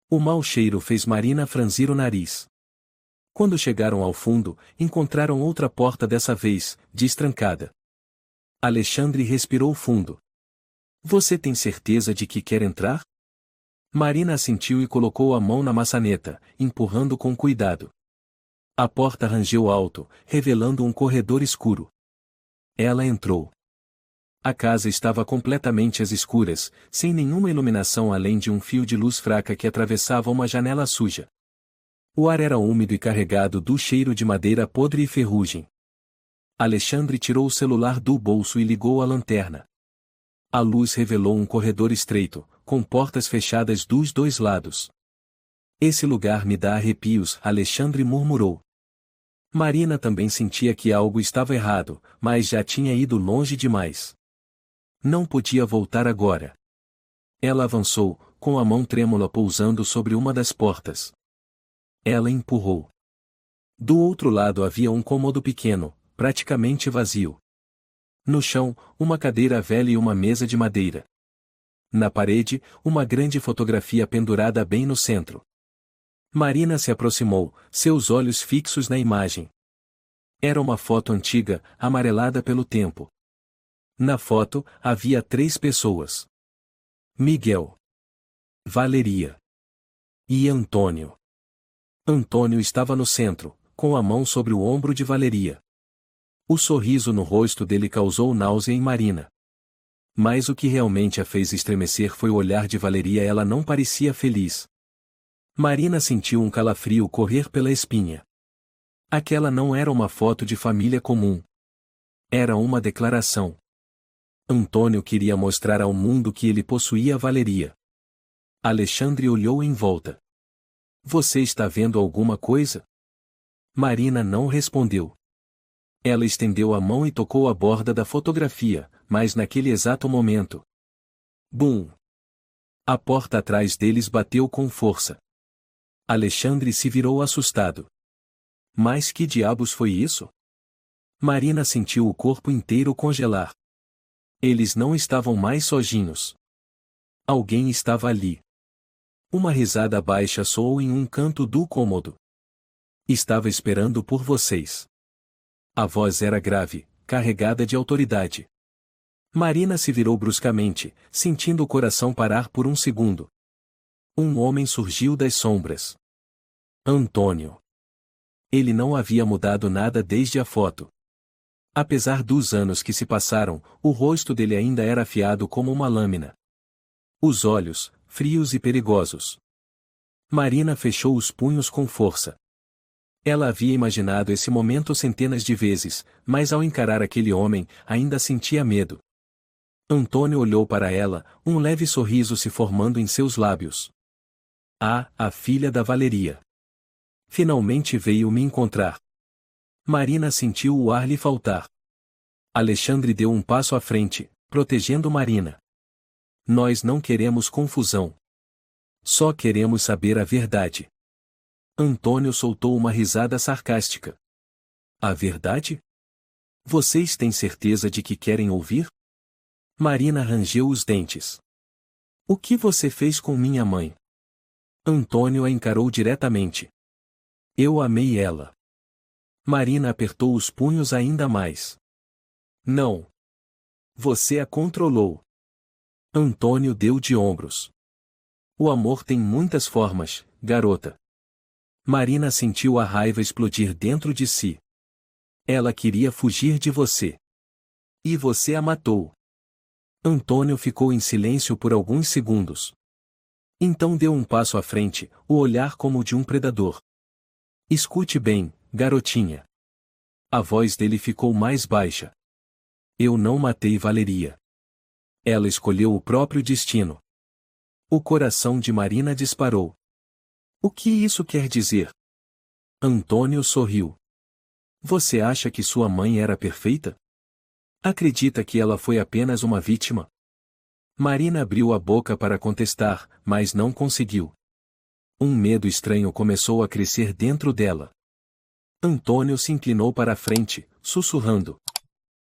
O mau cheiro fez Marina franzir o nariz. Quando chegaram ao fundo, encontraram outra porta dessa vez, destrancada. Alexandre respirou fundo. Você tem certeza de que quer entrar? Marina assentiu e colocou a mão na maçaneta, empurrando com cuidado. A porta rangeu alto, revelando um corredor escuro. Ela entrou. A casa estava completamente às escuras, sem nenhuma iluminação além de um fio de luz fraca que atravessava uma janela suja. O ar era úmido e carregado do cheiro de madeira podre e ferrugem. Alexandre tirou o celular do bolso e ligou a lanterna. A luz revelou um corredor estreito, com portas fechadas dos dois lados. Esse lugar me dá arrepios, Alexandre murmurou. Marina também sentia que algo estava errado, mas já tinha ido longe demais. Não podia voltar agora. Ela avançou, com a mão trêmula pousando sobre uma das portas. Ela empurrou. Do outro lado havia um cômodo pequeno, praticamente vazio. No chão, uma cadeira velha e uma mesa de madeira. Na parede, uma grande fotografia pendurada bem no centro. Marina se aproximou, seus olhos fixos na imagem. Era uma foto antiga, amarelada pelo tempo. Na foto, havia 3 pessoas. Miguel, Valeria e Antônio. Antônio estava no centro, com a mão sobre o ombro de Valeria. O sorriso no rosto dele causou náusea em Marina. Mas o que realmente a fez estremecer foi o olhar de Valeria. Ela não parecia feliz. Marina sentiu um calafrio correr pela espinha. Aquela não era uma foto de família comum. Era uma declaração. Antônio queria mostrar ao mundo que ele possuía Valeria. Alexandre olhou em volta. Você está vendo alguma coisa? Marina não respondeu. Ela estendeu a mão e tocou a borda da fotografia, mas naquele exato momento. Bum! A porta atrás deles bateu com força. Alexandre se virou assustado. Mas que diabos foi isso? Marina sentiu o corpo inteiro congelar. Eles não estavam mais sozinhos. Alguém estava ali. Uma risada baixa soou em um canto do cômodo. Estava esperando por vocês. A voz era grave, carregada de autoridade. Marina se virou bruscamente, sentindo o coração parar por um segundo. Um homem surgiu das sombras. Antônio. Ele não havia mudado nada desde a foto. Apesar dos anos que se passaram, o rosto dele ainda era afiado como uma lâmina. Os olhos, frios e perigosos. Marina fechou os punhos com força. Ela havia imaginado esse momento centenas de vezes, mas ao encarar aquele homem, ainda sentia medo. Antônio olhou para ela, um leve sorriso se formando em seus lábios. Ah, a filha da Valeria. Finalmente veio me encontrar. Marina sentiu o ar lhe faltar. Alexandre deu um passo à frente, protegendo Marina. Nós não queremos confusão. Só queremos saber a verdade. Antônio soltou uma risada sarcástica. A verdade? Vocês têm certeza de que querem ouvir? Marina rangeu os dentes. O que você fez com minha mãe? Antônio a encarou diretamente. Eu amei ela. Marina apertou os punhos ainda mais. Não. Você a controlou. Antônio deu de ombros. O amor tem muitas formas, garota. Marina sentiu a raiva explodir dentro de si. Ela queria fugir de você. E você a matou. Antônio ficou em silêncio por alguns segundos. Então deu um passo à frente, o olhar como o de um predador. Escute bem, garotinha. A voz dele ficou mais baixa. Eu não matei Valeria. Ela escolheu o próprio destino. O coração de Marina disparou. O que isso quer dizer? Antônio sorriu. Você acha que sua mãe era perfeita? Acredita que ela foi apenas uma vítima? Marina abriu a boca para contestar, mas não conseguiu. Um medo estranho começou a crescer dentro dela. Antônio se inclinou para a frente, sussurrando.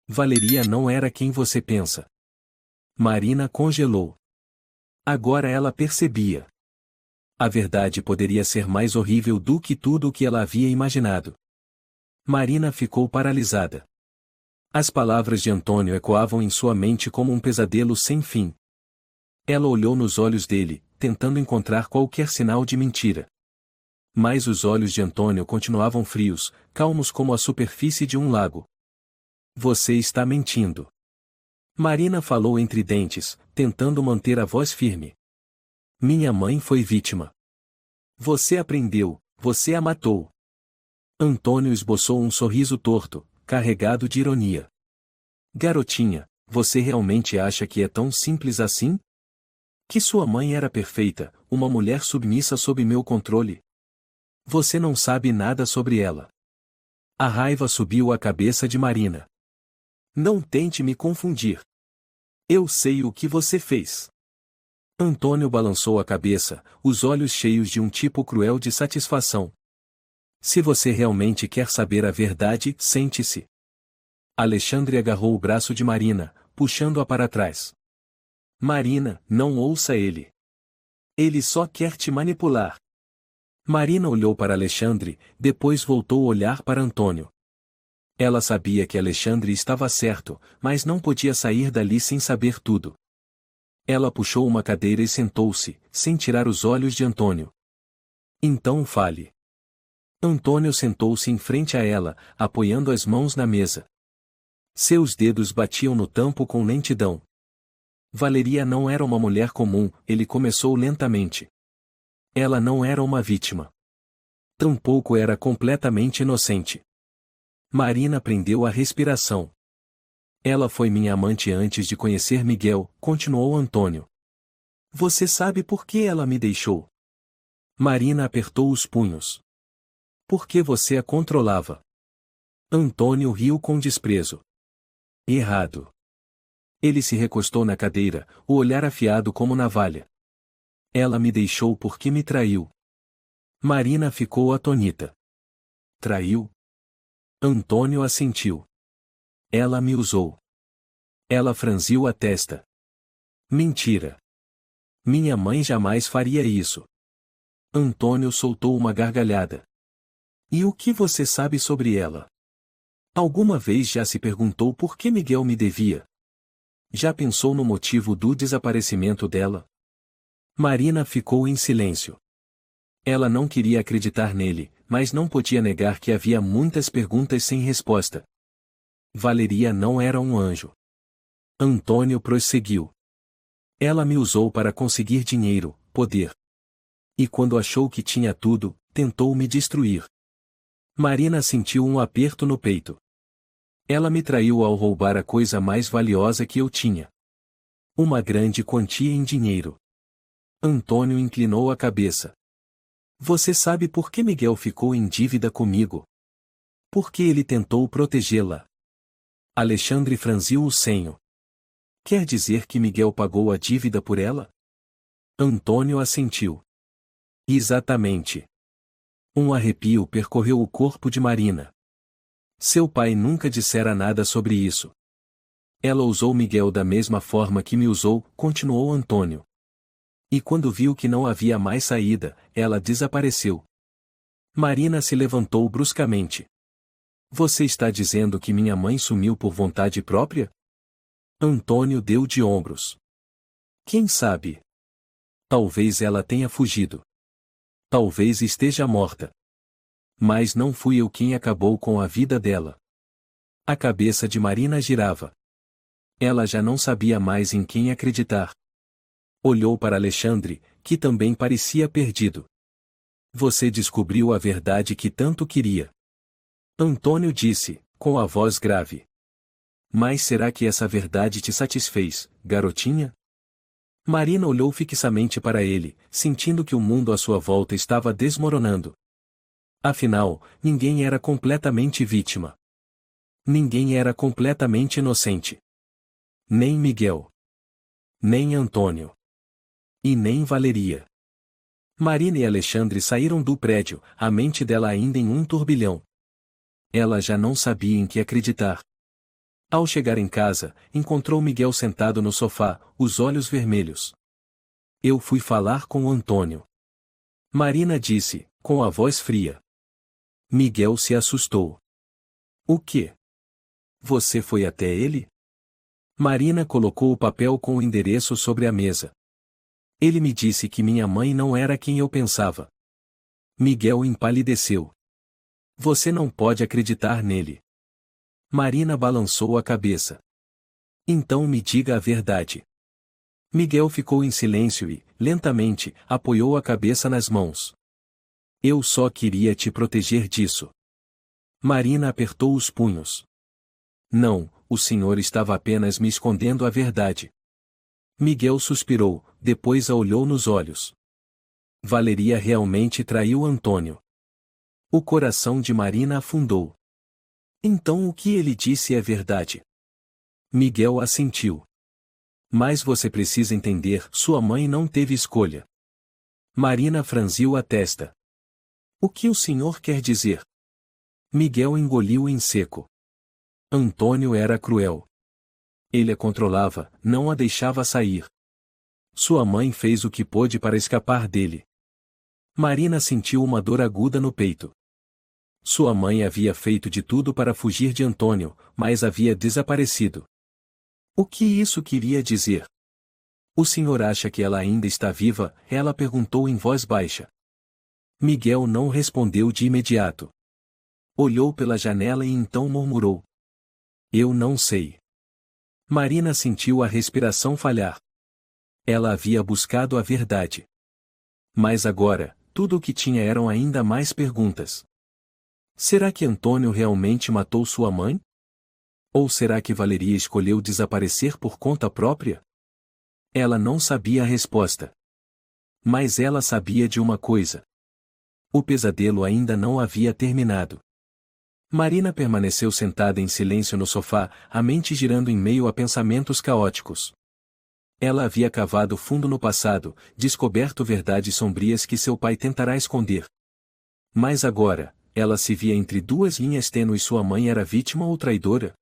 Valeria não era quem você pensa. Marina congelou. Agora ela percebia. A verdade poderia ser mais horrível do que tudo o que ela havia imaginado. Marina ficou paralisada. As palavras de Antônio ecoavam em sua mente como um pesadelo sem fim. Ela olhou nos olhos dele, tentando encontrar qualquer sinal de mentira. Mas os olhos de Antônio continuavam frios, calmos como a superfície de um lago. Você está mentindo. Marina falou entre dentes, tentando manter a voz firme. Minha mãe foi vítima. Você aprendeu, você a matou. Antônio esboçou um sorriso torto, carregado de ironia. Garotinha, você realmente acha que é tão simples assim? Que sua mãe era perfeita, uma mulher submissa sob meu controle? Você não sabe nada sobre ela. A raiva subiu à cabeça de Marina. Não tente me confundir. Eu sei o que você fez. Antônio balançou a cabeça, os olhos cheios de um tipo cruel de satisfação. Se você realmente quer saber a verdade, sente-se. Alexandre agarrou o braço de Marina, puxando-a para trás. Marina, não ouça ele. Ele só quer te manipular. Marina olhou para Alexandre, depois voltou a olhar para Antônio. Ela sabia que Alexandre estava certo, mas não podia sair dali sem saber tudo. Ela puxou uma cadeira e sentou-se, sem tirar os olhos de Antônio. Então fale. Antônio sentou-se em frente a ela, apoiando as mãos na mesa. Seus dedos batiam no tampo com lentidão. Valeria não era uma mulher comum, ele começou lentamente. Ela não era uma vítima. Tampouco era completamente inocente. Marina prendeu a respiração. Ela foi minha amante antes de conhecer Miguel, continuou Antônio. Você sabe por que ela me deixou? Marina apertou os punhos. Porque você a controlava. Antônio riu com desprezo. Errado. Ele se recostou na cadeira, o olhar afiado como navalha. Ela me deixou porque me traiu. Marina ficou atônita. Traiu? Antônio assentiu. Ela me usou. Ela franziu a testa. Mentira. Minha mãe jamais faria isso. Antônio soltou uma gargalhada. E o que você sabe sobre ela? Alguma vez já se perguntou por que Miguel me devia? Já pensou no motivo do desaparecimento dela? Marina ficou em silêncio. Ela não queria acreditar nele, mas não podia negar que havia muitas perguntas sem resposta. Valeria não era um anjo. Antônio prosseguiu. Ela me usou para conseguir dinheiro, poder. E quando achou que tinha tudo, tentou me destruir. Marina sentiu um aperto no peito. Ela me traiu ao roubar a coisa mais valiosa que eu tinha. Uma grande quantia em dinheiro. Antônio inclinou a cabeça. Você sabe por que Miguel ficou em dívida comigo? Porque ele tentou protegê-la. Alexandre franziu o senho. Quer dizer que Miguel pagou a dívida por ela? Antônio assentiu. Exatamente. Um arrepio percorreu o corpo de Marina. Seu pai nunca dissera nada sobre isso. Ela usou Miguel da mesma forma que me usou, continuou Antônio. E quando viu que não havia mais saída, ela desapareceu. Marina se levantou bruscamente. Você está dizendo que minha mãe sumiu por vontade própria? Antônio deu de ombros. Quem sabe? Talvez ela tenha fugido. Talvez esteja morta. Mas não fui eu quem acabou com a vida dela. A cabeça de Marina girava. Ela já não sabia mais em quem acreditar. Olhou para Alexandre, que também parecia perdido. Você descobriu a verdade que tanto queria. Antônio disse, com a voz grave. Mas será que essa verdade te satisfez, garotinha? Marina olhou fixamente para ele, sentindo que o mundo à sua volta estava desmoronando. Afinal, ninguém era completamente vítima. Ninguém era completamente inocente. Nem Miguel. Nem Antônio. E nem Valeria. Marina e Alexandre saíram do prédio, a mente dela ainda em um turbilhão. Ela já não sabia em que acreditar. Ao chegar em casa, encontrou Miguel sentado no sofá, os olhos vermelhos. Eu fui falar com o Antônio. Marina disse, com a voz fria. Miguel se assustou. O quê? Você foi até ele? Marina colocou o papel com o endereço sobre a mesa. Ele me disse que minha mãe não era quem eu pensava. Miguel empalideceu. Você não pode acreditar nele. Marina balançou a cabeça. Então me diga a verdade. Miguel ficou em silêncio e, lentamente, apoiou a cabeça nas mãos. Eu só queria te proteger disso. Marina apertou os punhos. Não, o senhor estava apenas me escondendo a verdade. Miguel suspirou, depois a olhou nos olhos. Valeria realmente traiu Antônio. O coração de Marina afundou. Então o que ele disse é verdade. Miguel assentiu. Mas você precisa entender, sua mãe não teve escolha. Marina franziu a testa. O que o senhor quer dizer? Miguel engoliu em seco. Antônio era cruel. Ele a controlava, não a deixava sair. Sua mãe fez o que pôde para escapar dele. Marina sentiu uma dor aguda no peito. Sua mãe havia feito de tudo para fugir de Antônio, mas havia desaparecido. O que isso queria dizer? O senhor acha que ela ainda está viva? Ela perguntou em voz baixa. Miguel não respondeu de imediato. Olhou pela janela e então murmurou. Eu não sei. Marina sentiu a respiração falhar. Ela havia buscado a verdade. Mas agora, tudo o que tinha eram ainda mais perguntas. Será que Antônio realmente matou sua mãe? Ou será que Valeria escolheu desaparecer por conta própria? Ela não sabia a resposta. Mas ela sabia de uma coisa. O pesadelo ainda não havia terminado. Marina permaneceu sentada em silêncio no sofá, a mente girando em meio a pensamentos caóticos. Ela havia cavado fundo no passado, descoberto verdades sombrias que seu pai tentará esconder. Mas agora, ela se via entre duas linhas tênues: sua mãe era vítima ou traidora?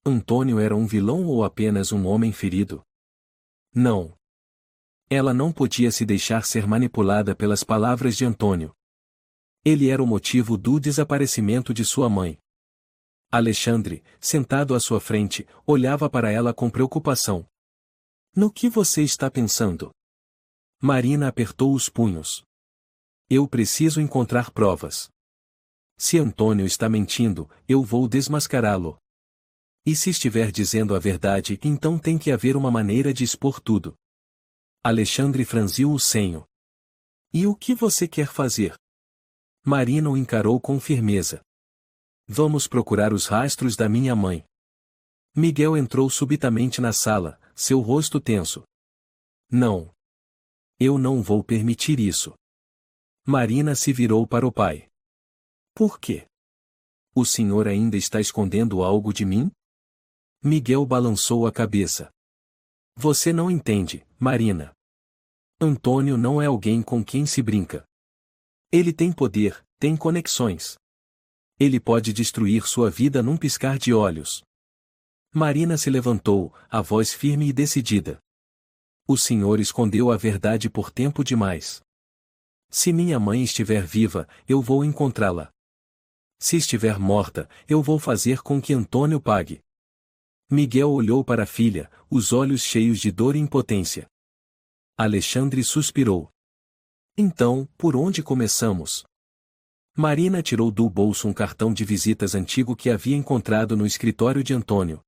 Antônio era um vilão ou apenas um homem ferido? Não. Ela não podia se deixar ser manipulada pelas palavras de Antônio. Ele era o motivo do desaparecimento de sua mãe. Alexandre, sentado à sua frente, olhava para ela com preocupação. No que você está pensando? Marina apertou os punhos. Eu preciso encontrar provas. Se Antônio está mentindo, eu vou desmascará-lo. E se estiver dizendo a verdade, então tem que haver uma maneira de expor tudo. Alexandre franziu o senho. E o que você quer fazer? Marina o encarou com firmeza. Vamos procurar os rastros da minha mãe. Miguel entrou subitamente na sala, seu rosto tenso. Não. Eu não vou permitir isso. Marina se virou para o pai. Por quê? O senhor ainda está escondendo algo de mim? Miguel balançou a cabeça. Você não entende, Marina. Antônio não é alguém com quem se brinca. Ele tem poder, tem conexões. Ele pode destruir sua vida num piscar de olhos. Marina se levantou, a voz firme e decidida. O senhor escondeu a verdade por tempo demais. Se minha mãe estiver viva, eu vou encontrá-la. Se estiver morta, eu vou fazer com que Antônio pague. Miguel olhou para a filha, os olhos cheios de dor e impotência. Alexandre suspirou. Então, por onde começamos? Marina tirou do bolso um cartão de visitas antigo que havia encontrado no escritório de Antônio.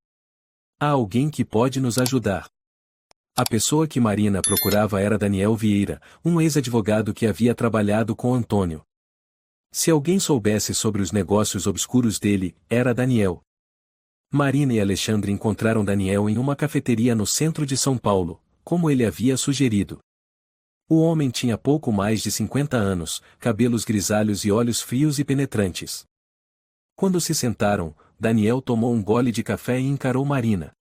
Há alguém que pode nos ajudar. A pessoa que Marina procurava era Daniel Vieira, um ex-advogado que havia trabalhado com Antônio. Se alguém soubesse sobre os negócios obscuros dele, era Daniel. Marina e Alexandre encontraram Daniel em uma cafeteria no centro de São Paulo, como ele havia sugerido. O homem tinha pouco mais de 50 anos, cabelos grisalhos e olhos frios e penetrantes. Quando se sentaram, Daniel tomou um gole de café e encarou Marina.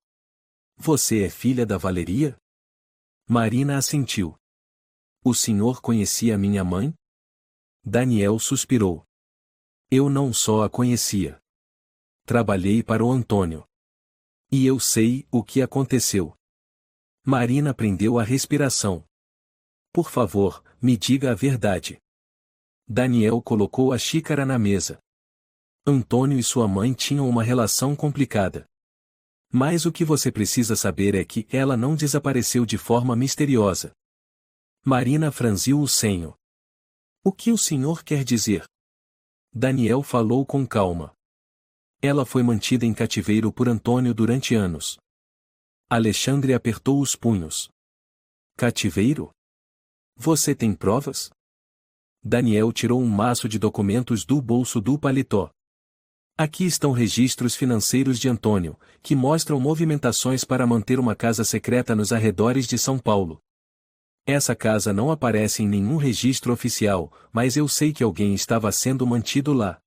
Você é filha da Valeria? Marina assentiu. O senhor conhecia minha mãe? Daniel suspirou. Eu não só a conhecia. Trabalhei para o Antônio. E eu sei o que aconteceu. Marina prendeu a respiração. Por favor, me diga a verdade. Daniel colocou a xícara na mesa. Antônio e sua mãe tinham uma relação complicada. Mas o que você precisa saber é que ela não desapareceu de forma misteriosa. Marina franziu o senho. O que o senhor quer dizer? Daniel falou com calma. Ela foi mantida em cativeiro por Antônio durante anos. Alexandre apertou os punhos. Cativeiro? Você tem provas? Daniel tirou um maço de documentos do bolso do paletó. Aqui estão registros financeiros de Antônio, que mostram movimentações para manter uma casa secreta nos arredores de São Paulo. Essa casa não aparece em nenhum registro oficial, mas eu sei que alguém estava sendo mantido lá.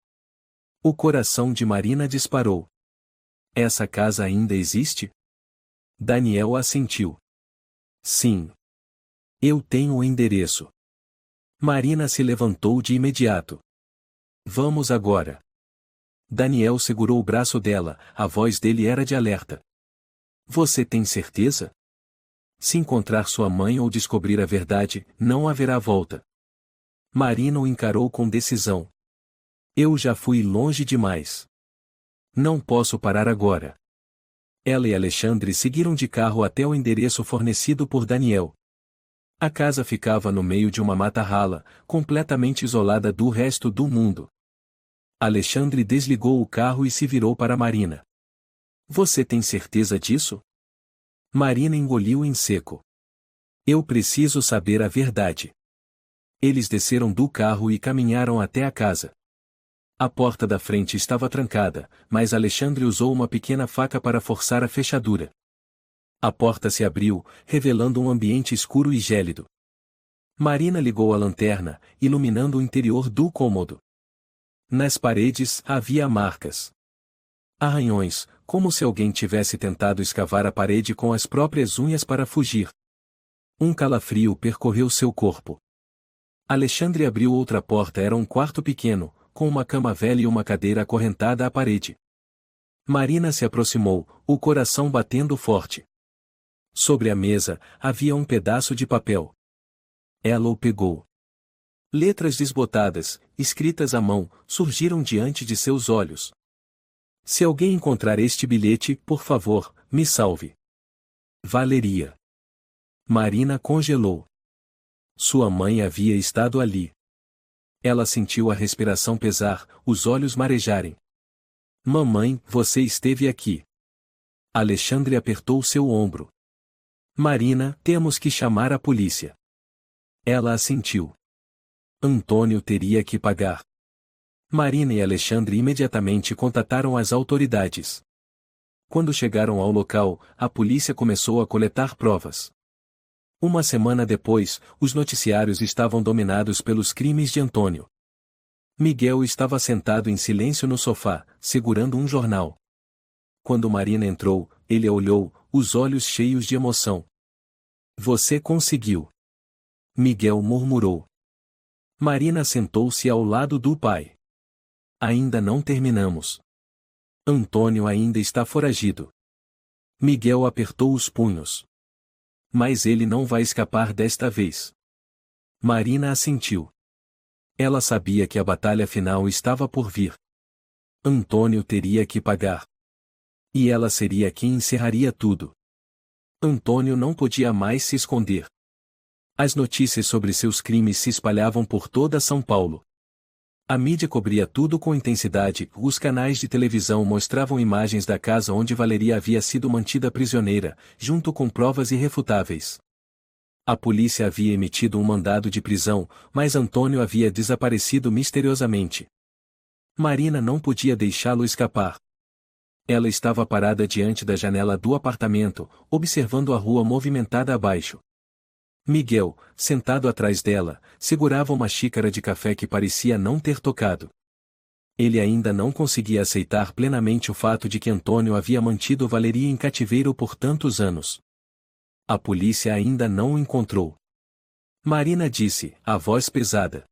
O coração de Marina disparou. Essa casa ainda existe? Daniel assentiu. Sim. Eu tenho o endereço. Marina se levantou de imediato. Vamos agora. Daniel segurou o braço dela, a voz dele era de alerta. Você tem certeza? Se encontrar sua mãe ou descobrir a verdade, não haverá volta. Marina o encarou com decisão. Eu já fui longe demais. Não posso parar agora. Ela e Alexandre seguiram de carro até o endereço fornecido por Daniel. A casa ficava no meio de uma mata rala, completamente isolada do resto do mundo. Alexandre desligou o carro e se virou para Marina. Você tem certeza disso? Marina engoliu em seco. Eu preciso saber a verdade. Eles desceram do carro e caminharam até a casa. A porta da frente estava trancada, mas Alexandre usou uma pequena faca para forçar a fechadura. A porta se abriu, revelando um ambiente escuro e gélido. Marina ligou a lanterna, iluminando o interior do cômodo. Nas paredes havia marcas. Arranhões, como se alguém tivesse tentado escavar a parede com as próprias unhas para fugir. Um calafrio percorreu seu corpo. Alexandre abriu outra porta. Era um quarto pequeno, com uma cama velha e uma cadeira acorrentada à parede. Marina se aproximou, o coração batendo forte. Sobre a mesa, havia um pedaço de papel. Ela o pegou. Letras desbotadas, escritas à mão, surgiram diante de seus olhos. Se alguém encontrar este bilhete, por favor, me salve. Valeria. Marina congelou. Sua mãe havia estado ali. Ela sentiu a respiração pesar, os olhos marejarem. Mamãe, você esteve aqui. Alexandre apertou seu ombro. Marina, temos que chamar a polícia. Ela assentiu. Antônio teria que pagar. Marina e Alexandre imediatamente contataram as autoridades. Quando chegaram ao local, a polícia começou a coletar provas. Uma semana depois, os noticiários estavam dominados pelos crimes de Antônio. Miguel estava sentado em silêncio no sofá, segurando um jornal. Quando Marina entrou, ele a olhou, os olhos cheios de emoção. Você conseguiu. Miguel murmurou. Marina sentou-se ao lado do pai. Ainda não terminamos. Antônio ainda está foragido. Miguel apertou os punhos. Mas ele não vai escapar desta vez. Marina assentiu. Ela sabia que a batalha final estava por vir. Antônio teria que pagar. E ela seria quem encerraria tudo. Antônio não podia mais se esconder. As notícias sobre seus crimes se espalhavam por toda São Paulo. A mídia cobria tudo com intensidade, os canais de televisão mostravam imagens da casa onde Valeria havia sido mantida prisioneira, junto com provas irrefutáveis. A polícia havia emitido um mandado de prisão, mas Antônio havia desaparecido misteriosamente. Marina não podia deixá-lo escapar. Ela estava parada diante da janela do apartamento, observando a rua movimentada abaixo. Miguel, sentado atrás dela, segurava uma xícara de café que parecia não ter tocado. Ele ainda não conseguia aceitar plenamente o fato de que Antônio havia mantido Valeria em cativeiro por tantos anos. A polícia ainda não o encontrou. Marina disse, a voz pesada.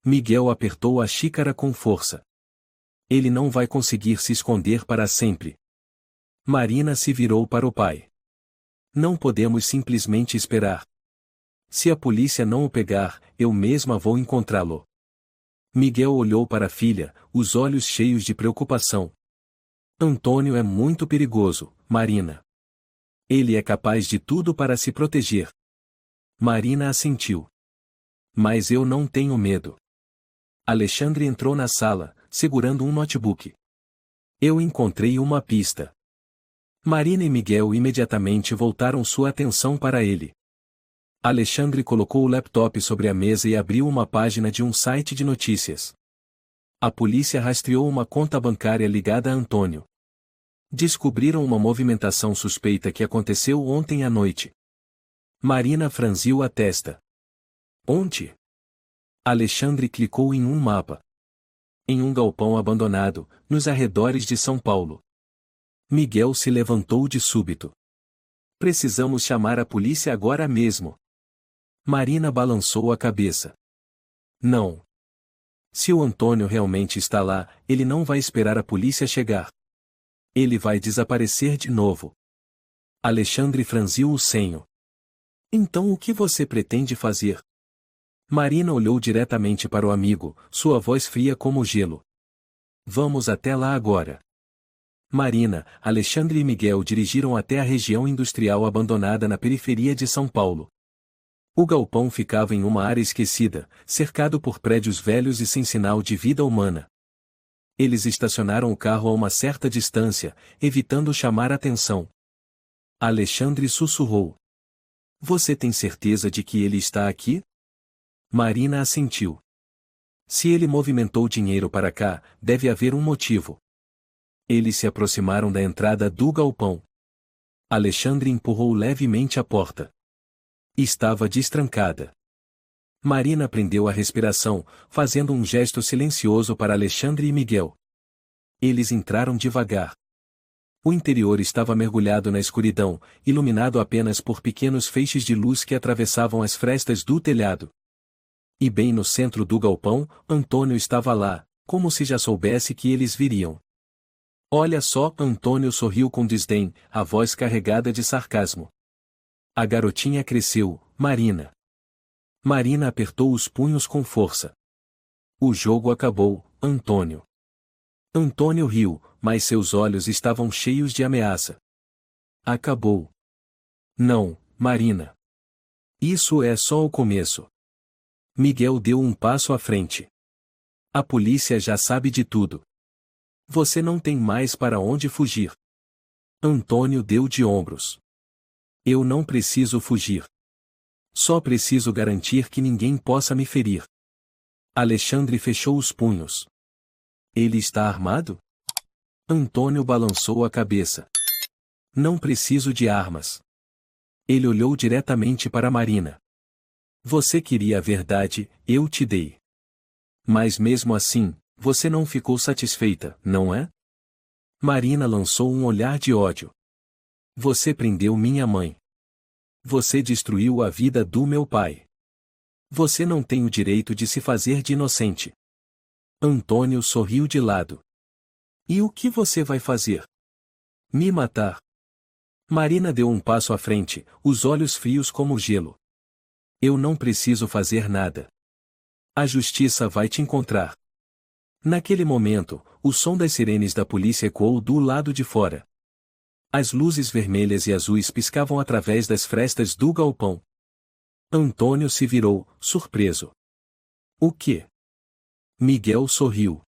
Miguel apertou a xícara com força. Ele não vai conseguir se esconder para sempre. Marina se virou para o pai. Não podemos simplesmente esperar. Se a polícia não o pegar, eu mesma vou encontrá-lo. Miguel olhou para a filha, os olhos cheios de preocupação. Antônio é muito perigoso, Marina. Ele é capaz de tudo para se proteger. Marina assentiu. Mas eu não tenho medo. Alexandre entrou na sala, segurando um notebook. Eu encontrei uma pista. Marina e Miguel imediatamente voltaram sua atenção para ele. Alexandre colocou o laptop sobre a mesa e abriu uma página de um site de notícias. A polícia rastreou uma conta bancária ligada a Antônio. Descobriram uma movimentação suspeita que aconteceu ontem à noite. Marina franziu a testa. Onde? Alexandre clicou em um mapa. Em um galpão abandonado, nos arredores de São Paulo. Miguel se levantou de súbito. Precisamos chamar a polícia agora mesmo. Marina balançou a cabeça. Não. Se o Antônio realmente está lá, ele não vai esperar a polícia chegar. Ele vai desaparecer de novo. Alexandre franziu o senho. Então o que você pretende fazer? Marina olhou diretamente para o amigo, sua voz fria como gelo. Vamos até lá agora. Marina, Alexandre e Miguel dirigiram até a região industrial abandonada na periferia de São Paulo. O galpão ficava em uma área esquecida, cercado por prédios velhos e sem sinal de vida humana. Eles estacionaram o carro a uma certa distância, evitando chamar atenção. Alexandre sussurrou. Você tem certeza de que ele está aqui? Marina assentiu. Se ele movimentou dinheiro para cá, deve haver um motivo. Eles se aproximaram da entrada do galpão. Alexandre empurrou levemente a porta. Estava destrancada. Marina prendeu a respiração, fazendo um gesto silencioso para Alexandre e Miguel. Eles entraram devagar. O interior estava mergulhado na escuridão, iluminado apenas por pequenos feixes de luz que atravessavam as frestas do telhado. E bem no centro do galpão, Antônio estava lá, como se já soubesse que eles viriam. Olha só, Antônio sorriu com desdém, a voz carregada de sarcasmo. A garotinha cresceu, Marina. Marina apertou os punhos com força. O jogo acabou, Antônio. Antônio riu, mas seus olhos estavam cheios de ameaça. Acabou. Não, Marina. Isso é só o começo. Miguel deu um passo à frente. A polícia já sabe de tudo. Você não tem mais para onde fugir. Antônio deu de ombros. Eu não preciso fugir. Só preciso garantir que ninguém possa me ferir. Alexandre fechou os punhos. Ele está armado? Antônio balançou a cabeça. Não preciso de armas. Ele olhou diretamente para Marina. Você queria a verdade, eu te dei. Mas mesmo assim, você não ficou satisfeita, não é? Marina lançou um olhar de ódio. Você prendeu minha mãe. Você destruiu a vida do meu pai. Você não tem o direito de se fazer de inocente. Antônio sorriu de lado. E o que você vai fazer? Me matar. Marina deu um passo à frente, os olhos frios como gelo. Eu não preciso fazer nada. A justiça vai te encontrar. Naquele momento, o som das sirenes da polícia ecoou do lado de fora. As luzes vermelhas e azuis piscavam através das frestas do galpão. Antônio se virou, surpreso. O quê? Miguel sorriu.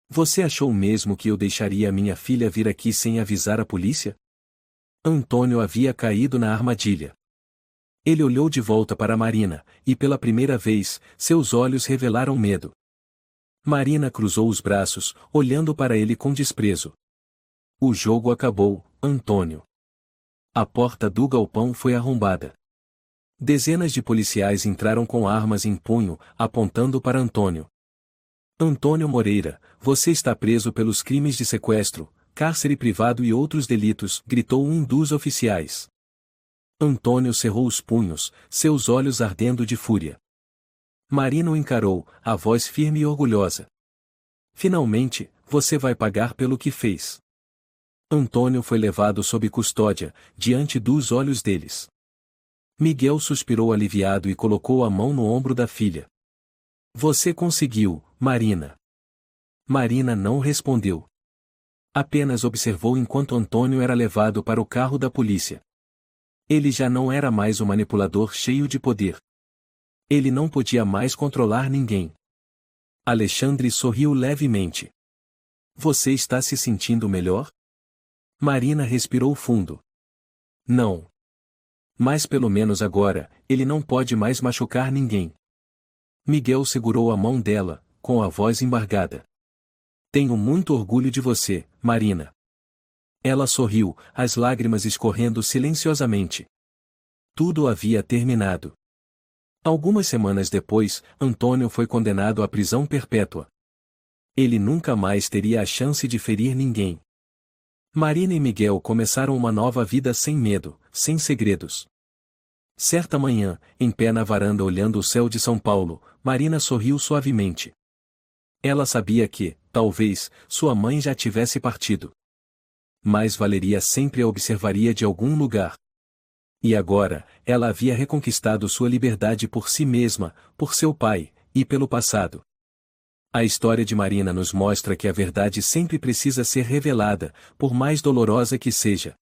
Você achou mesmo que eu deixaria minha filha vir aqui sem avisar a polícia? Antônio havia caído na armadilha. Ele olhou de volta para Marina, e pela primeira vez, seus olhos revelaram medo. Marina cruzou os braços, olhando para ele com desprezo. O jogo acabou, Antônio. A porta do galpão foi arrombada. Dezenas de policiais entraram com armas em punho, apontando para Antônio. Antônio Moreira, você está preso pelos crimes de sequestro, cárcere privado e outros delitos, gritou um dos oficiais. Antônio cerrou os punhos, seus olhos ardendo de fúria. Marina o encarou, a voz firme e orgulhosa. Finalmente, você vai pagar pelo que fez. Antônio foi levado sob custódia, diante dos olhos deles. Miguel suspirou aliviado e colocou a mão no ombro da filha. Você conseguiu, Marina. Marina não respondeu. Apenas observou enquanto Antônio era levado para o carro da polícia. Ele já não era mais um manipulador cheio de poder. Ele não podia mais controlar ninguém. Alexandre sorriu levemente. Você está se sentindo melhor? Marina respirou fundo. Não. Mas pelo menos agora, ele não pode mais machucar ninguém. Miguel segurou a mão dela, com a voz embargada. Tenho muito orgulho de você, Marina. Ela sorriu, as lágrimas escorrendo silenciosamente. Tudo havia terminado. Algumas semanas depois, Antônio foi condenado à prisão perpétua. Ele nunca mais teria a chance de ferir ninguém. Marina e Miguel começaram uma nova vida sem medo, sem segredos. Certa manhã, em pé na varanda olhando o céu de São Paulo, Marina sorriu suavemente. Ela sabia que, talvez, sua mãe já tivesse partido. Mas Valeria sempre a observaria de algum lugar. E agora, ela havia reconquistado sua liberdade por si mesma, por seu pai, e pelo passado. A história de Marina nos mostra que a verdade sempre precisa ser revelada, por mais dolorosa que seja.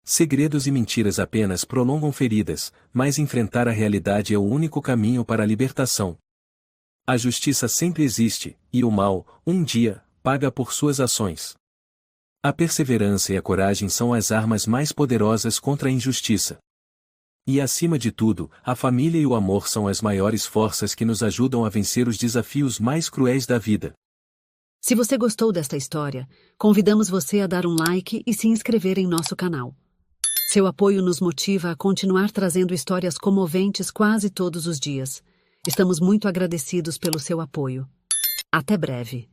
Segredos e mentiras apenas prolongam feridas, mas enfrentar a realidade é o único caminho para a libertação. A justiça sempre existe, e o mal, um dia, paga por suas ações. A perseverança e a coragem são as armas mais poderosas contra a injustiça. E acima de tudo, a família e o amor são as maiores forças que nos ajudam a vencer os desafios mais cruéis da vida. Se você gostou desta história, convidamos você a dar um like e se inscrever em nosso canal. Seu apoio nos motiva a continuar trazendo histórias comoventes quase todos os dias. Estamos muito agradecidos pelo seu apoio. Até breve.